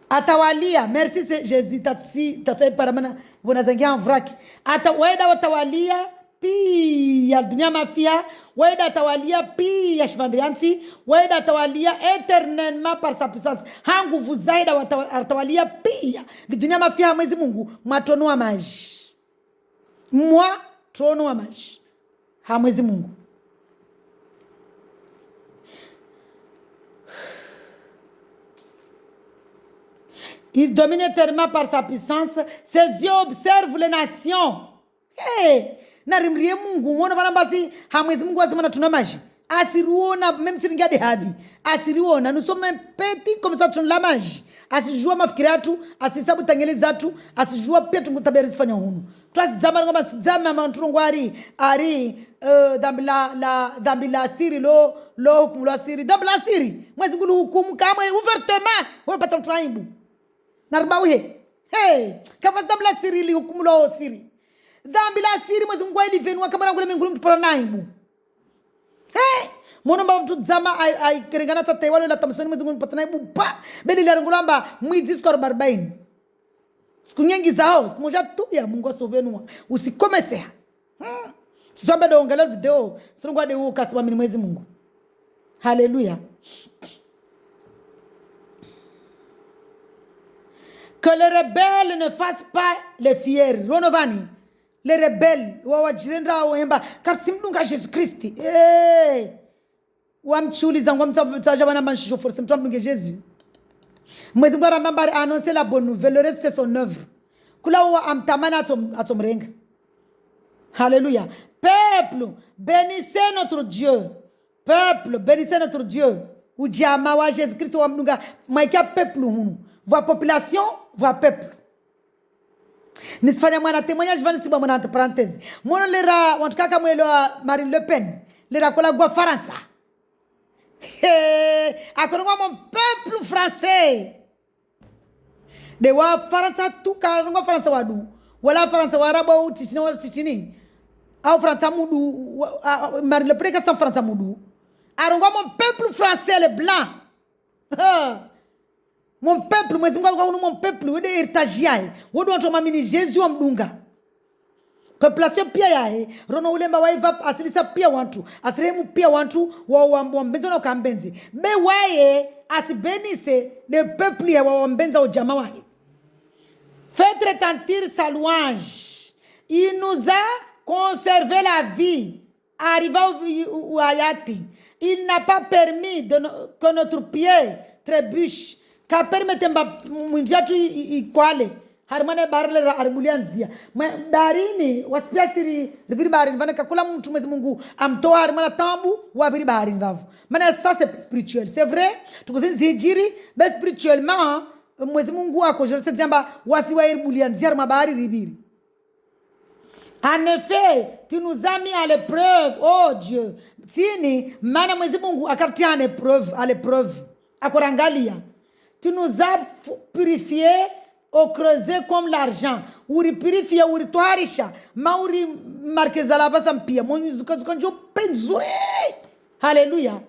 Atawalia, merci Jésus, tatsai paramana vonazangia mvraki. Waida watawalia pia dunia mafia, waida atawalia pia shivandriansi, waida atawalia éternellement par sa puissance. Hanguvu zaida atawalia pia dunia mafia Mwenyezi Mungu matono wa maji. Mwa trono wa maji. Ha Mwenyezi Mungu. Il domine éternellement par sa puissance. Ses yeux observent les nations. Hey, narimrie Mungu. Mwana bana basi Mwenyezi Mungu asema tuna maji. Asiruona même si ngade habi. Asiriona nous sommes petits comme ça tuna la maji. Asijua mafikiri yetu, asisabu tangeli zatu, asijua pia tungutaberi sifanya hunu. Twasizama ngoma sizama manturungu ari dambi la siri lo hukumu la siri. Dambi la siri. Mwezi ngulu hukumu kama ouvertement. Wewe pata mtraibu. Narbawe. Hey, kama dambi la siri li hukumu la siri. Dambi la siri mwezi Mungu ili venua kama ngule mengulu mtupara naibu. Hey, mwana mba mtu zama ai kirengana tate wale la tamsoni mwezi Mungu patana ibu pa beli la ngulamba mwizi skor barbaini. Siku nyingi zao, siku moja tu ya Mungu asovenua. Usikomesea. Sisombe do ngala video, sirungwa de ukasema mini mwezi Mungu. Hallelujah. Que les rebelles ne fassent pas les fiers. Ronovani. Les rebelles. Wawa jirendra wemba. Karsimdunga Jésus Christ. Hey. Wamchuli zangu wamtajabana manshisho force. Mtuamdunge Jésus. Mwezi Mungu anambari annoncer la bonne nouvelle. Le reste c'est son œuvre. Kula wa amtamana atomrenga. Alléluia. Peuple, bénissez notre Dieu. Peuple, bénissez notre Dieu. Udiama wa Jésus Christ wa mdunga. Maikia peuple hunu. Voix population, voix peuple. Nisifanya mwana témoignage vani siba mwana entre parenthèse. Mwana lera wantukaka mwelo Marine Le Pen. Lera kola gwa Faransa. Akonongwa mon peuple français. De wa Faransa tu karongwa Faransa wadu. Wala Faransa waraba u tichini wala tichini. Au Faransa mudu Marine Le Pen ka sa Faransa mudu. Arongwa mon peuple français le blanc. Mon peuple, mwezi Mungu mon peuple, wede heritage yae. Wode watu mamini Jésus wa mdunga. Population pia yae. Rono ulemba waiva asilisa pia wantu. Asiremu pia wantu wa mbenzo na ukambenzi. Be wae asibenise de peuple ya wa mbenza ujama wae. Faites retentir sa louange. Il nous a conservé la vie. Arriva au Hayati. Il n'a pas permis que notre pied trébuche. Ka permette mba mwindiatu ikwale harmane barle armulianzia barini waspia siri riviri barini vana kakula mtu Mwenyezi Mungu amtoa harmana tambu wabiri barini vavu maana ça c'est spirituel c'est vrai tukuzinzi hijiri mais spirituellement Mwenyezi Mungu ako je sais dire wasiwa irbulianzia harma bahari ribiri. En effet, tu nous as mis à l'épreuve, oh Dieu. Tini maana Mwenyezi Mungu akatia à l'épreuve akorangalia. Tu nous as purifiés au creuset comme l'argent. Uri purifié, uri toarisha. Mauri markezala basampia. Moni zukanjo penzure. Alléluia.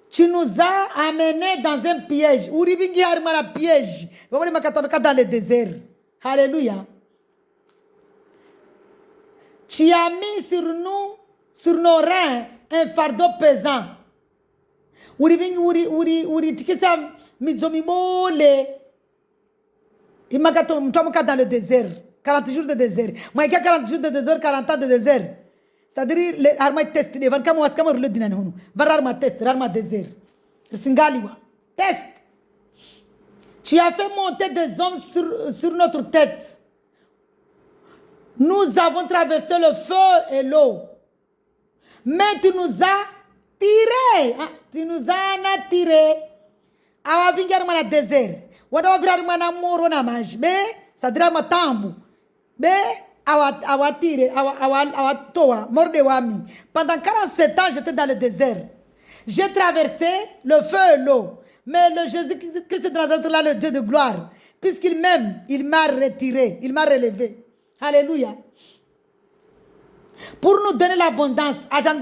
Tu nous as amenés dans un piège. Uri bingi harmana piège. Vamos makatoka dans le désert. Alléluia. Tu as mis sur nos reins, un fardeau pesant. Uri bingi uri tikisa mizomi bole imakato mtomoka dans le désert 40 jours de désert moi il y a 40 jours de désert 40 ans de désert c'est-à-dire les armes test les van kama waskama le dinani hunu var arma test arma désert singaliwa test tu as fait monter des hommes sur notre tête nous avons traversé le feu et l'eau mais tu nous as tiré tu nous as attiré awa vingar mana désert wada virar mana moro na maj be sadira matambu be awa tire awa toa morde wami pendant 47 ans j'étais dans le désert j'ai traversé le feu et l'eau mais le Jésus-Christ de Nazareth là le Dieu de gloire puisqu'il m'aime il m'a retiré il m'a relevé alléluia pour nous donner l'abondance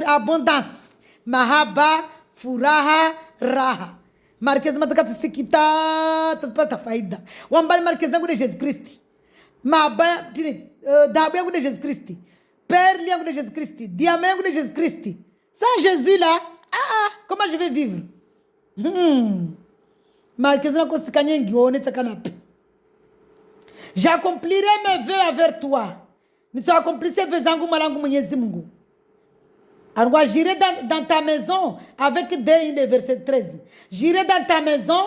abondance mahaba furaha raha marquez matakatsisikita tsapata faida wambali marquez yangu de Jesus Christ maba tini dabu yangu de Jesus Christ perle yangu de Jesus Christ diamant yangu de Jesus Christ sans Jésus là comment je vais vivre marquez yangu sikanyengi one tsakanapi j'accomplirai mes vœux envers toi nisoaccomplisse vœux zangu malangu Mwenyezi Mungu. Alors, j'irai dans ta maison avec des verset 13. J'irai dans ta maison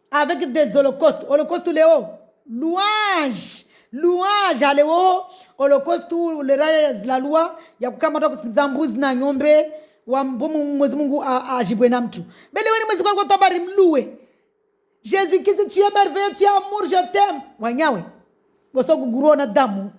avec des holocaustes. Holocauste léo. Louange. Louange à léo. Holocauste le raya la loi. Ya kukamata kuzambuzi na ng'ombe wa Mwenyezi Mungu ajibwe na mtu. Bele wewe Mwenyezi Mungu tabari mluwe. Jésus Christ tu es merveilleux, tu es amour, je t'aime. Wanyawe. Boso kugurua na damu.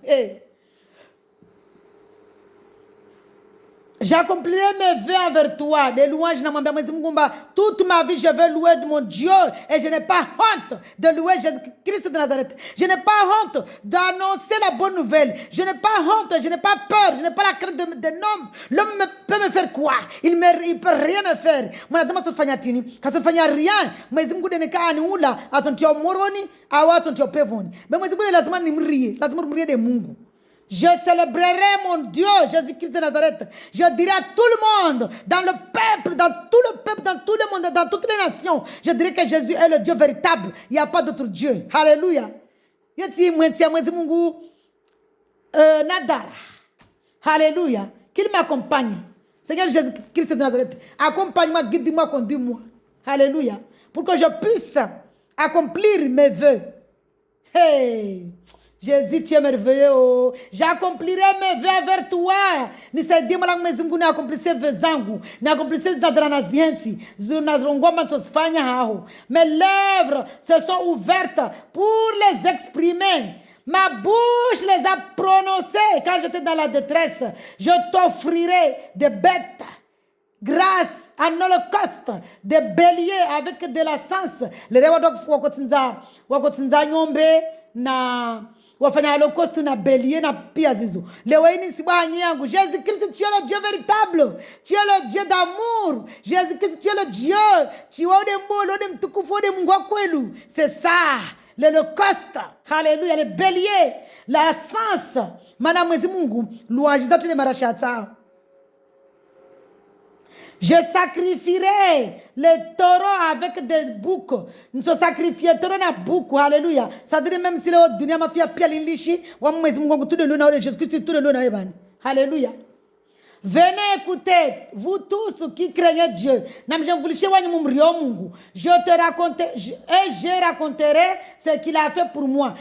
J'accomplirai mes vœux envers toi. Des louanges na mwambia Mwenyezi Mungu toute ma vie je vais louer mon Dieu et je n'ai pas honte de louer Jésus-Christ de Nazareth. Je n'ai pas honte d'annoncer la bonne nouvelle. Je n'ai pas honte, je n'ai pas peur, je n'ai pas la crainte de l'homme. L'homme peut me faire quoi? Il peut rien me faire. Mwanadamu asifanya tini, kasifanya rien. Mwenyezi Mungu deneka ni ula atontia moroni au atontia pevoni. Mwenyezi Mungu lazima nimrie, lazima nimrie de Mungu. Je célébrerai mon Dieu, Jésus-Christ de Nazareth. Je dirai à tout le monde, dans le peuple, dans tout le monde, dans toutes les nations, je dirai que Jésus est le Dieu véritable. Il n'y a pas d'autre Dieu. Alléluia. Nadara. Alléluia. Qu'il m'accompagne. Seigneur Jésus-Christ de Nazareth, accompagne-moi, guide-moi, conduis-moi. Alléluia. Pour que je puisse accomplir mes vœux. Hey! Jésus, tu es merveilleux. Oh. J'accomplirai mes vœux vers toi. Nisaidie mwanangu Mwenyezi Mungu accomplisse vœux zangu. Na accomplisse zadra na zienti. Zinazongoma tusifanya hao. Mes lèvres se sont ouvertes pour les exprimer. Ma bouche les a prononcées quand j'étais dans la détresse. Je t'offrirai des bêtes grâce à holocauste, des béliers avec de la sens. Les wakotinza nyombe na wafanya holocauste na bélier na pia zizo. Leo hii si bwana yangu. Jésus Christ, tu es le Dieu véritable. Tu es le Dieu d'amour. Jésus Christ, tu es le Dieu. Tu es le mbolo, le mtukufu, le Mungu wa kwelu. C'est ça. L'holocauste. Alléluia. Le bélier. La sens. Mana Mwenyezi Mungu. Louange za tule marasha tao. Je sacrifierai les taureaux avec des boucs. Nous sacrifier taureaux na bouc. Alléluia. Ça dit même si le dunia mafia pia linlishi, wa Mwenyezi Mungu tout de l'honneur de Jésus-Christ tout de l'honneur ebani. Alléluia. Venez écouter, vous tous qui craignez Dieu. Je te raconterai, je raconterai ce qu'il a fait pour moi.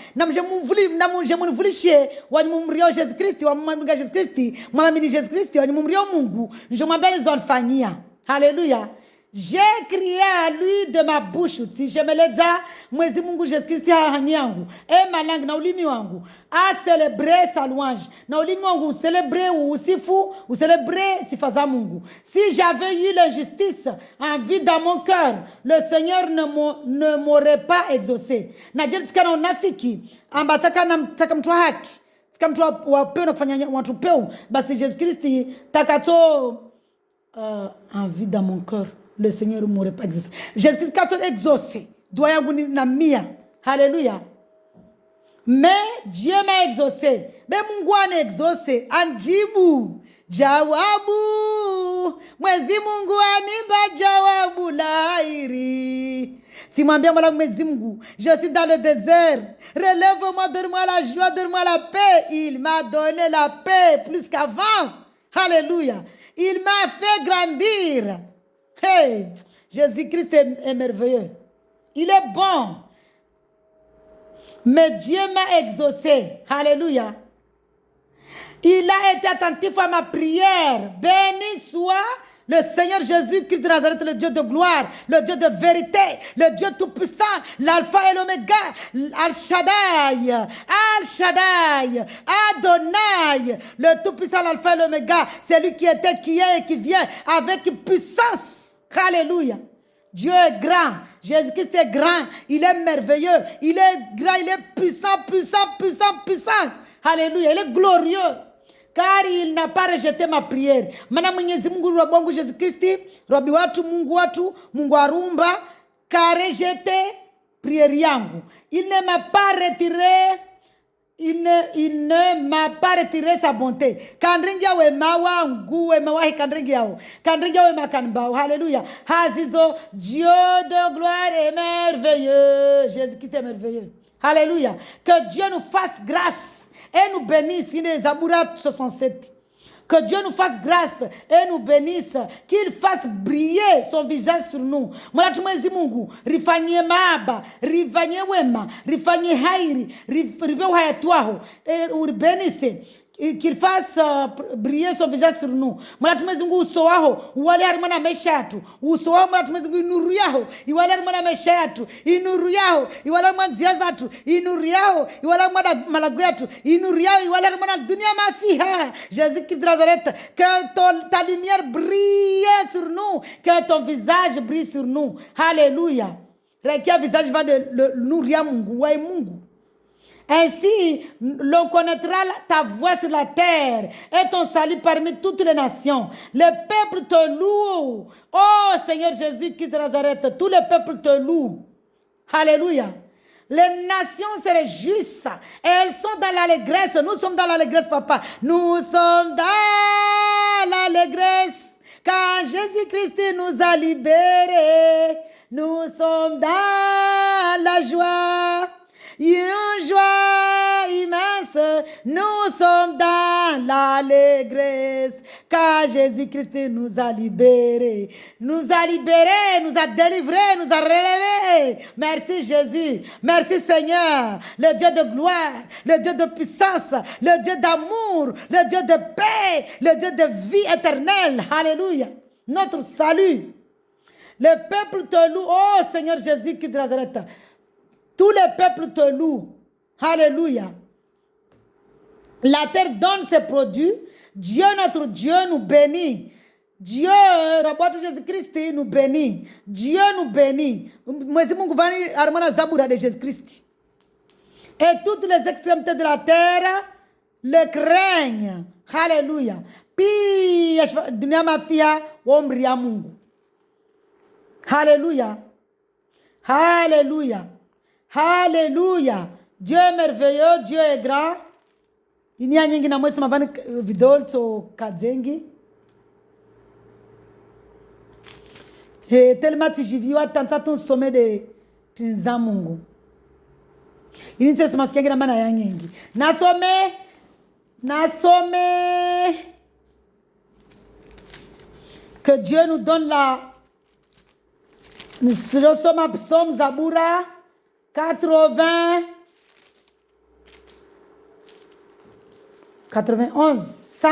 Je m'appelle Zolfania. Alléluia. J'ai crié à lui de ma bouche. Si je me l'ai dit, Mwenyezi Mungu Jésus-Christ hanyangu. Et ma langue na ulimi wangu a célébrer sa louange. Na ulimi wangu célébrer ou sifu, ou célébrer sifa za Mungu. Si j'avais eu l'injustice en vie dans mon cœur, le Seigneur ne m'aurait pas exaucé. Na jeli tika unafiki, ambataka na mtaka mtu haki. Tika mtu wapeo na kufanya watu peo, basi Jésus-Christ takato en vie dans mon cœur. Le Seigneur ne m'aurait pas exaucé. Jésus-Christ a exaucé. Doya na mia. Alléluia. Mais Dieu m'a exaucé. Mais Mungu ana exaucé. Anjibu. Jawabu. Mwezi Mungu aniba jawabu lairi. Si mwambia mwala Mwezi Mungu, je suis dans le désert. Relève-moi, donne-moi la joie, donne-moi la paix. Il m'a donné la paix plus qu'avant. Alléluia. Il m'a fait grandir. Hey, Jésus-Christ est merveilleux. Il est bon. Mais Dieu m'a exaucé. Alléluia. Il a été attentif à ma prière. Béni soit le Seigneur Jésus-Christ de Nazareth, le Dieu de gloire, le Dieu de vérité, le Dieu tout-puissant, l'alpha et l'oméga, Al-Shaddai, Al-Shaddai, Adonai, le tout-puissant, l'alpha et l'oméga, c'est lui qui était, qui est et qui vient avec puissance. Alléluia. Dieu est grand. Jésus-Christ est grand. Il est merveilleux. Il est grand. Il est puissant, puissant, puissant, puissant. Alléluia. Il est glorieux. Car il n'a pas rejeté ma prière. Mana Mwenyezi Mungu wa bongo Jésus-Christ, Robi watu, Mungu arumba, qu'a rejeté prière yangu. Il ne m'a pas retiré. Il ne m'a pas retiré sa bonté. Kandringia we mawa ngu we mawa kandringia o. Kandringia we makanba. Alléluia. Hazizo, Dieu de gloire est merveilleux. Jésus-Christ est merveilleux. Alléluia. Que Dieu nous fasse grâce et nous bénisse. Il est Zabura 67. Que Dieu nous fasse grâce et nous bénisse. Qu'il fasse briller son visage sur nous. Mwatu mwezi Mungu. Rifanye maaba. Rifanye wema. Rifanye hairi. Rifanye uhayatuaho. Et urbenisse. Qu'il fasse briller son visage sur nous. Mwatu mwezi Mungu uso waho. Uwale harimana maisha yatu. Uso waho mwatu mwezi Mungu inuru yaho. Iwale harimana maisha yatu. Inuru yaho. Iwale harimana njia zatu. Inuru yaho. Iwale harimana malago yatu. Inuru yaho. Iwale harimana dunia mafiha. Jésus-Christ de Nazareth. Que ta lumière brille sur nous. Que ton visage brille sur nous. Alléluia. Rekia visage va de nourrir Mungu. Wai Mungu. Ainsi, l'on connaîtra ta voix sur la terre et ton salut parmi toutes les nations. Le peuple te loue. Oh Seigneur Jésus-Christ de Nazareth, tout le peuple te loue. Alléluia. Les nations se réjouissent et elles sont dans l'allégresse. Nous sommes dans l'allégresse, papa. Nous sommes dans l'allégresse quand Jésus-Christ nous a libérés. Nous sommes dans la joie. Une joie immense, nous sommes dans l'allégresse, car Jésus-Christ nous a libérés, nous a délivrés, nous a relevés. Merci Jésus, merci Seigneur, le Dieu de gloire, le Dieu de puissance, le Dieu d'amour, le Dieu de paix, le Dieu de vie éternelle. Alléluia, notre salut. Le peuple te loue, oh Seigneur Jésus-Christ de Nazareth. Tout le peuple te loue. Alléluia. La terre donne ses produits. Dieu, notre Dieu, nous bénit. Dieu, Rabbi Jésus-Christ, nous bénit. Dieu nous bénit. Mwezi Mungu vani armana zabura de Jésus-Christ. Et toutes les extrémités de la terre le craignent. Alléluia. Puis, dunia mafia, omri ya Mungu. Alléluia. Alléluia. Alléluia. Dieu est merveilleux, Dieu est grand. Il n'y a nyingi na mwesi mavani vidol to kadzengi. Et tellement tijiviwa tansa ton sommet de tinza Mungu. Il n'y a pas de mana ya nyingi. Nasome. Que Dieu nous donne la. Nous sommes à Psaume Zabura 80, 91, 100.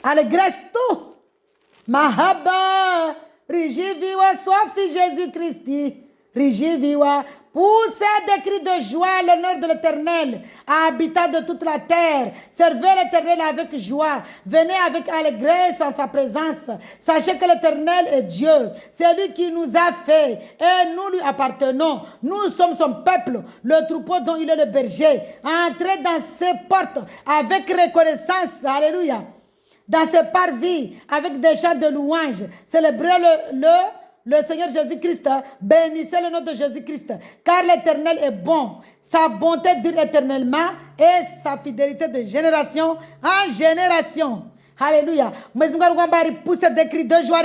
Allégresse tout. Mahaba, rijiviwa soif Jésus-Christ. Rijiviwa, poussez des cris de joie l'honneur de l'Éternel, habitant de toute la terre. Servez l'Éternel avec joie. Venez avec allégresse en sa présence. Sachez que l'Éternel est Dieu. C'est lui qui nous a fait et nous lui appartenons. Nous sommes son peuple, le troupeau dont il est le berger. Entrez dans ses portes avec reconnaissance. Alléluia. Dans ses parvis avec des chants de louange. Célébrez le Seigneur Jésus-Christ, bénissez le nom de Jésus-Christ, car l'Éternel est bon. Sa bonté dure éternellement et sa fidélité de génération en génération. Alléluia. Mais nous allons pousser des cris de joie,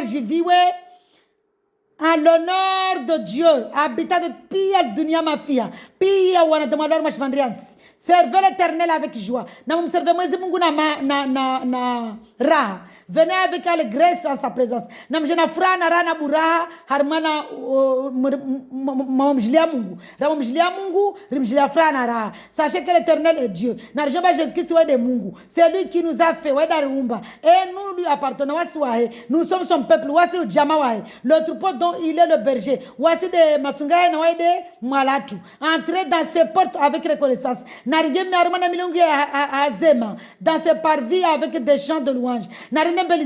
en l'honneur de Dieu, habitant de Pia Dunia Mafia, Pia Wana de Malor Machvandrians. Servez l'Éternel avec joie. Nous servons Mungu na ra. Venez avec allégresse en sa présence. Nous jena fra na ra na bura harmana mamjlia Mungu. Ramjlia Mungu, rimjlia fra na ra. Sachez que l'Éternel est Dieu. Na jeba Jésus-Christ est de Mungu. C'est lui qui nous a fait Wedarumba et nous lui appartenons. Nous sommes son peuple. Voici le Jamawae, le troupeau dont il est le berger. Voici de Matsungae Noaide Malatu. Entrez dans ses portes avec reconnaissance. N'arrivez pas à Azema, dans ses parvis avec des chants de louange. N'arrivez pas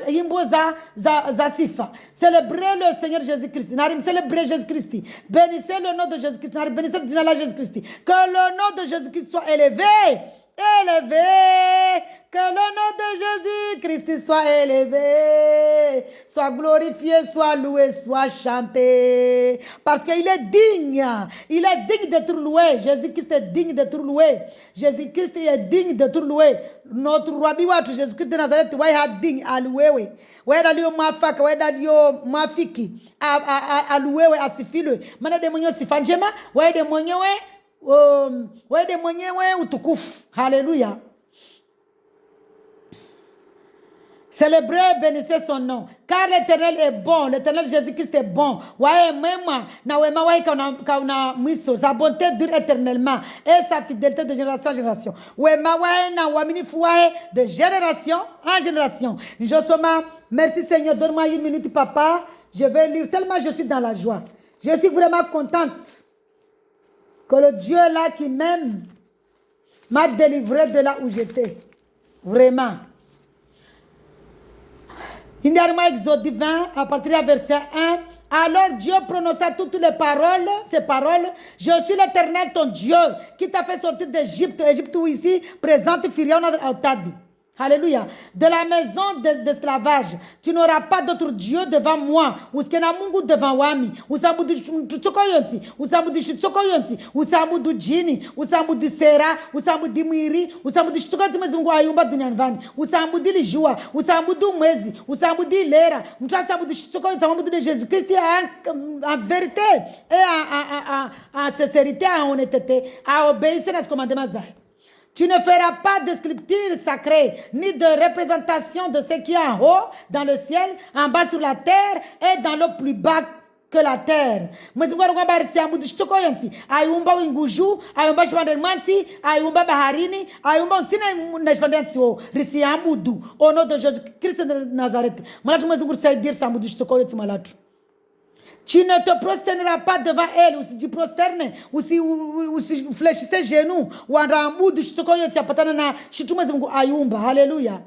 Imboza Zasifa. Célébrez le Seigneur Jésus-Christ. N'arrivez célébrer Jésus-Christ. Bénissez le nom de Jésus-Christ. Bénissez le nom de Jésus-Christ. Que le nom de Jésus-Christ soit élevé. Élevé Que le nom de Jésus-Christ soit élevé, soit glorifié, soit loué, soit chanté. Parce qu'il est digne. Il est digne d'être loué. Jésus-Christ est digne d'être loué. Jésus-Christ est digne d'être loué. Notre roi biwatu Jésus-Christ de Nazareth, ouais, est digne à louer. Ouais, dalio mafaka, ouais, dalio mafiki. À louer, ouais, à sifile. Mana de monyo sifanjema, ouais, de monyo, ouais, de monyo, ouais, utukufu. Hallelujah. Célébrez, bénissez son nom. Car l'Éternel est bon. L'Éternel Jésus-Christ est bon. Ouais, même na wema ouais kauna mwiso. Sa bonté dure éternellement et sa fidélité de génération en génération. Ouais, ma ouais na wamini fouaye de génération en génération. Josoma, merci Seigneur, donne-moi une minute, papa. Je vais lire tellement je suis dans la joie. Je suis vraiment contente que le Dieu là qui m'aime m'a délivré de là où j'étais. Vraiment. Dernièrement, Exode 20, à partir du verset 1. Alors Dieu prononça toutes les paroles, ces paroles. Je suis l'Éternel, ton Dieu, qui t'a fait sortir d'Égypte. Égypte où ici, présente Pharaon Autad. Alléluia. De la maison d'esclavage. Tu n'auras pas d'autre Dieu devant moi. Uskena Mungu devant wami. Usambudu tsokoyonti. Usambudu tsokoyonti. Usambudu jini. Usambudu sera. Usambudu mwiri. Usambudu tsokoyonti mwezi Mungu ayumba duniani vani. Usambudu lijua. Usambudu mwezi. Usambudu lera. Mtua sambudu tsokoyonti. Usambudu de Jésus-Christ en vérité et en sincérité, en honnêteté, à obéir à ce commandement. Tu ne feras pas de sculpture sacrée, ni de représentation de ce qui est en haut, dans le ciel, en bas sur la terre, et dans l'eau plus bas que la terre. Ayumba winguju, ayumba shvandelmanti, ayumba baharini, ayumba unsine nashvandelmanti o risiambudu. Au nom de Jésus-Christ de Nazareth. Malatu mwezi saidir sambudu shtokoyoti malatu. Tu ne te prosterneras pas devant elle, ou si tu prosternes, ou si fléchissez genoux, ou en rambou de chitokoyo tiapatana na chitumezi Mungu ayumba. Alléluia.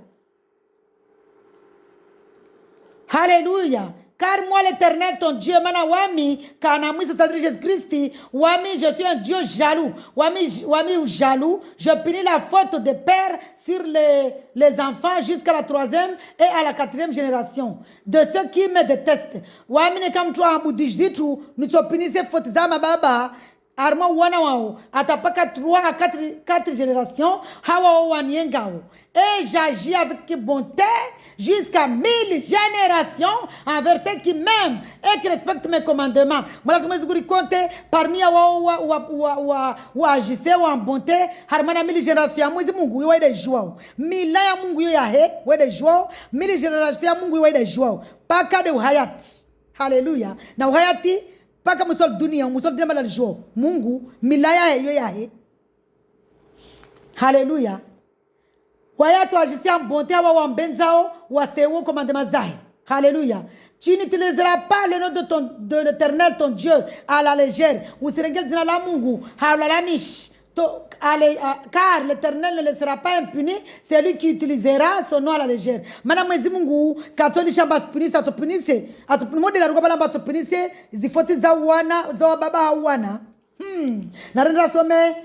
Alléluia. Car moi l'Éternel, ton Dieu, mana wami, kanamui, c'est-à-dire Jésus-Christ, wami, je suis un Dieu jaloux. Wami jaloux, je punis la faute des pères sur les enfants jusqu'à la 3e et à la 4e génération de ceux qui me détestent. Wami ne kam toi ambudijitu, nous te punissons faute zama baba. Arma wana wao, atapaka 3 à 4 générations, hawa waniengao. Et j'agis avec bonté jusqu'à 1000 générations envers ceux qui m'aiment et qui respectent mes commandements. Moi, je me suis compté parmi ou agissez ou en bonté, harmana 1000 générations, moi, je mungu yoy de joie. 1000 ya mungu yoy ahe, yoy de joie. 1000 générations mungu yoy de joie. Paka de hayati. Alléluia. Na hayati, paka musol dunia, musol dema la joie. Mungu, milaya yoy ahe. Alléluia. Wayatu agissez en bonté ou en benzao ou astéo commandement zahi. Alléluia. Tu n'utiliseras pas le nom de l'Éternel ton Dieu à la légère. Ou si regarde dans la mungu, à la miche. Car l'Éternel ne laissera pas impuni celui qui utilisera son nom à la légère. Madame Mungu, katoni shamba punise, ça te punise. À tout le monde de la rugaba lamba te punise. Il faut que zawana, baba hawana. Narendra sommet.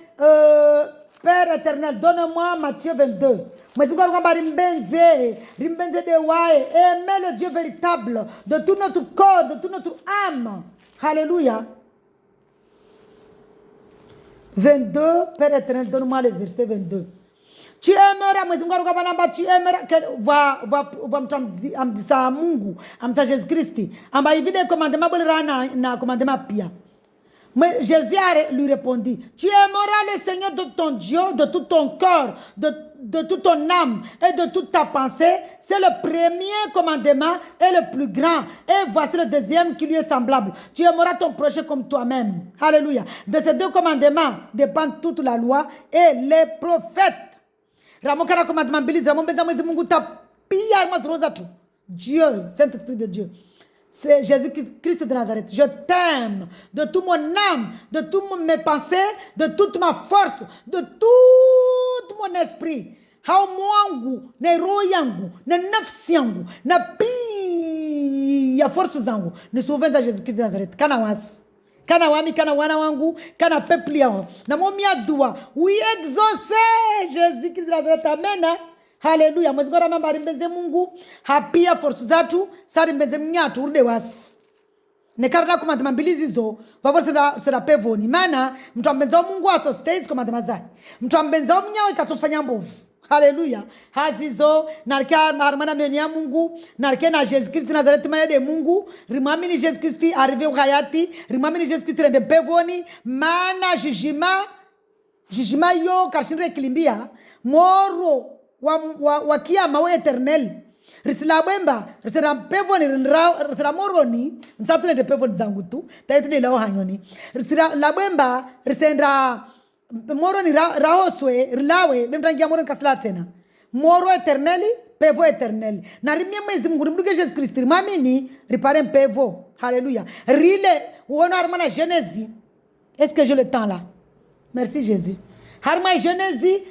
Père éternel, donne-moi Matthieu 22. Mais si vous avez rimbenze de wae, aimez le Dieu véritable de tout notre corps, de toute notre âme. Alléluia. 22, Père éternel, donne-moi le verset 22. Tu aimeras, mais si vous avez tu aimeras, va me dire à Mungu, à Jésus-Christ. On va éviter commandement, na commandement pia. Mais Jésus lui répondit, tu aimeras le Seigneur de ton Dieu, de tout ton corps, de toute ton âme et de toute ta pensée. C'est le premier commandement et le plus grand. Et voici le deuxième qui lui est semblable. Tu aimeras ton prochain comme toi-même. Alléluia. De ces deux commandements dépend toute la loi et les prophètes. Dieu, Saint-Esprit de Dieu. C'est Jésus-Christ de Nazareth. Je t'aime de toute mon âme, de toutes mes pensées, de toute ma force, de tout mon esprit. Hao mwangu, na roho yangu, na nafsi yangu, na pia force zangu. Ni souvenir à Jésus-Christ de Nazareth. Kana wasi. Kana wami, kana wana wangu, kana peuple yao. Na momi adua, oui exaucer Jésus-Christ de Nazareth. Amen. Haleluya. Mwezi ngora mamba rimbenze Mungu hapia force zatu sari mbenze mnyatu urde wasi nekarna kumandima mbilizi zo vavo sera pevoni mana mtu ambenza Mungu ato stays kumandima zai mtu ambenza mnyawe katofanya mbovu. Haleluya. Hazizo narkia harmana meni ya Mungu narkia na Jesus Christ Nazareth mayede Mungu rimamini Jesus Christ arrive uhayati rimamini Jesus Christ rende pevoni mana jijima yo karshindre kilimbia moro wa kiyama wa eternel risila bwemba risira pevoni risira moroni nsatune de pevoni zangu tu taitune lao hanyoni risira la bwemba risenda moroni rahoswe rilawe bemrangia moroni kasla tena moro eterneli pevo eternel na rimie mwezi Mungu rimduge Jesus Christ rimamini ripare pevo. Haleluya. Rile uona harmana Genèse. Est-ce que j'ai le temps là? Merci Jésus. Harmana Genèse, il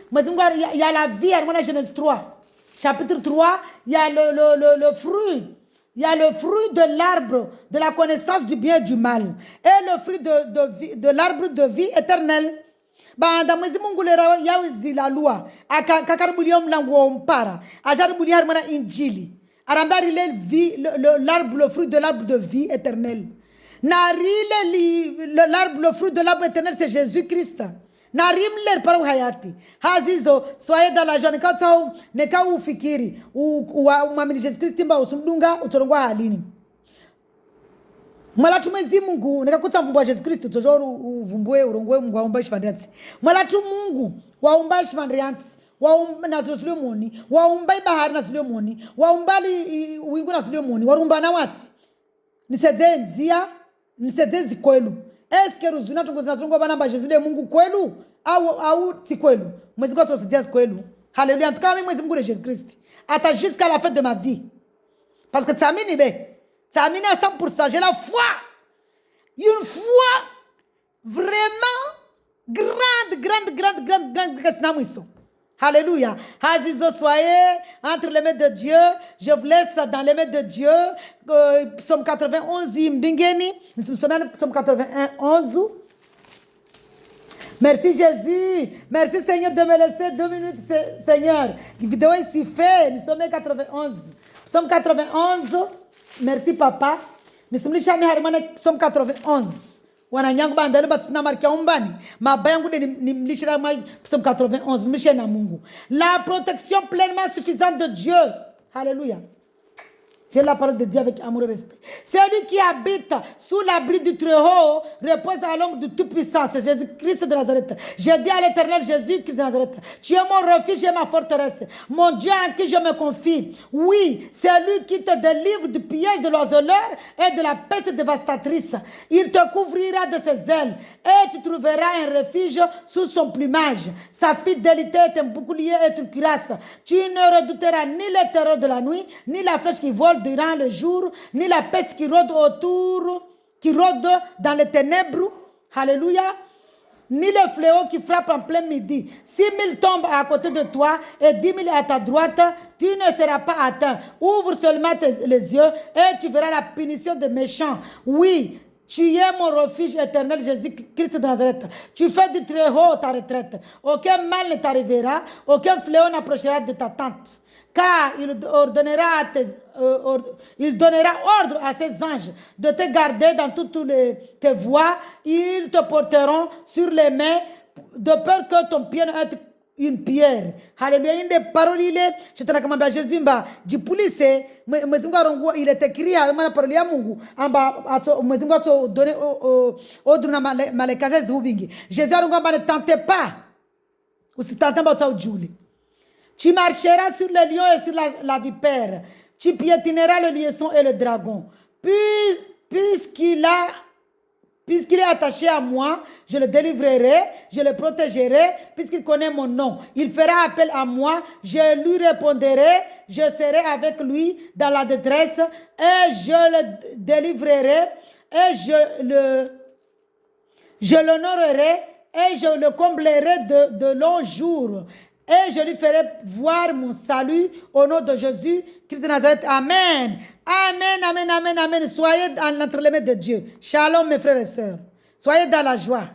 y a la vie, harmana Genèse 3. Chapitre 3, il y a le fruit. Il y a le fruit de l'arbre de la connaissance du bien et du mal. Et le fruit de l'arbre de vie éternelle. Banda mwezi Mungu lera yawizi la loi. Kakaribulia mlango mpara. Ajaribulia harmana injili. Arambari l'arbre, le fruit de l'arbre de vie éternelle. L'arbre, le fruit de l'arbre éternel, c'est Jésus-Christ. Narim ler para hayati hazizo soye da la journée quand neka ufikiri umamini Jesus Christ mba usumdunga utorongwa halini mwala tumezi Mungu nekakuta mvumbu wa Jesus Christ tojoru uvumbue urongwe Mungu waumba shifandriansi mwala tu Mungu waumba shifandriansi waumba na Solomoni waumba bahari na Solomoni waumba wingu na Solomoni warumba na wasi nisedze nzia nisedze zikwelu. Est-ce que ruzuna tungoza songo bana ba Jesus de Mungu kwelu au ti kwelu mwezi kwa sosidia kwelu. Haleluya. En tout cas mimi mwezi Mungu de Jésus Christ ata jusqu'à la fin de ma vie parce que tsamini à 100%. J'ai la foi, une foi vraiment grande. Alléluia. Hazizo, soyez entre les mains de Dieu. Je vous laisse dans les mains de Dieu. Psaume 91, nous sommes Psaume 91. Merci Jésus. Merci Seigneur de me laisser 2 minutes, Seigneur. La vidéo est si faite. Nous sommes 91. Psaume 91. Merci Papa. Nous sommes Psaume 91. Wananyangu bandali batsina markia umbani mabayangu ni mlishira mai Psaume 91 mishena Mungu. La protection pleinement suffisante de Dieu. Alléluia. J'ai la parole de Dieu avec amour et respect. Celui qui habite sous l'abri du Très-Haut repose à l'ombre du Tout-Puissant. C'est Jésus-Christ de Nazareth. Je dis à l'Éternel Jésus-Christ de Nazareth, tu es mon refuge et ma forteresse, mon Dieu en qui je me confie. Oui, c'est lui qui te délivre du piège de l'oiseleur et de la peste dévastatrice. Il te couvrira de ses ailes et tu trouveras un refuge sous son plumage. Sa fidélité est un bouclier et une cuirasse. Tu ne redouteras ni les terreurs de la nuit, ni la flèche qui vole durant le jour, ni la peste qui rôde dans les ténèbres. Alléluia. Ni le fléau qui frappe en plein midi. 6 000 tombent à côté de toi et 10 000 à ta droite, tu ne seras pas atteint. Ouvre seulement les yeux et tu verras la punition des méchants. Oui, tu es mon refuge éternel, Jésus-Christ de Nazareth. Tu fais du Très-Haut ta retraite. Aucun mal ne t'arrivera, aucun fléau n'approchera de ta tente. Car il donnera ordre à ses anges de te garder dans toutes tes voies. Ils te porteront sur les mains de peur que ton pied ne heurte une pierre. Alléluia. Une des paroles, je te recommande à Jésus, du police, il est écrit à la parole à Mungu, donné au Jésus ne tentez pas. Ou si tentez pas, tu marcheras sur le lion et sur la vipère. Tu piétineras le lièvre et le dragon. Puisqu'il est attaché à moi, je le délivrerai, je le protégerai, puisqu'il connaît mon nom. Il fera appel à moi, je lui répondrai, je serai avec lui dans la détresse, et je le délivrerai, et je l'honorerai, et je le comblerai de longs jours. Et je lui ferai voir mon salut au nom de Jésus, Christ de Nazareth. Amen. Amen, amen, amen, amen. Soyez entre les mains de Dieu. Shalom, mes frères et sœurs. Soyez dans la joie.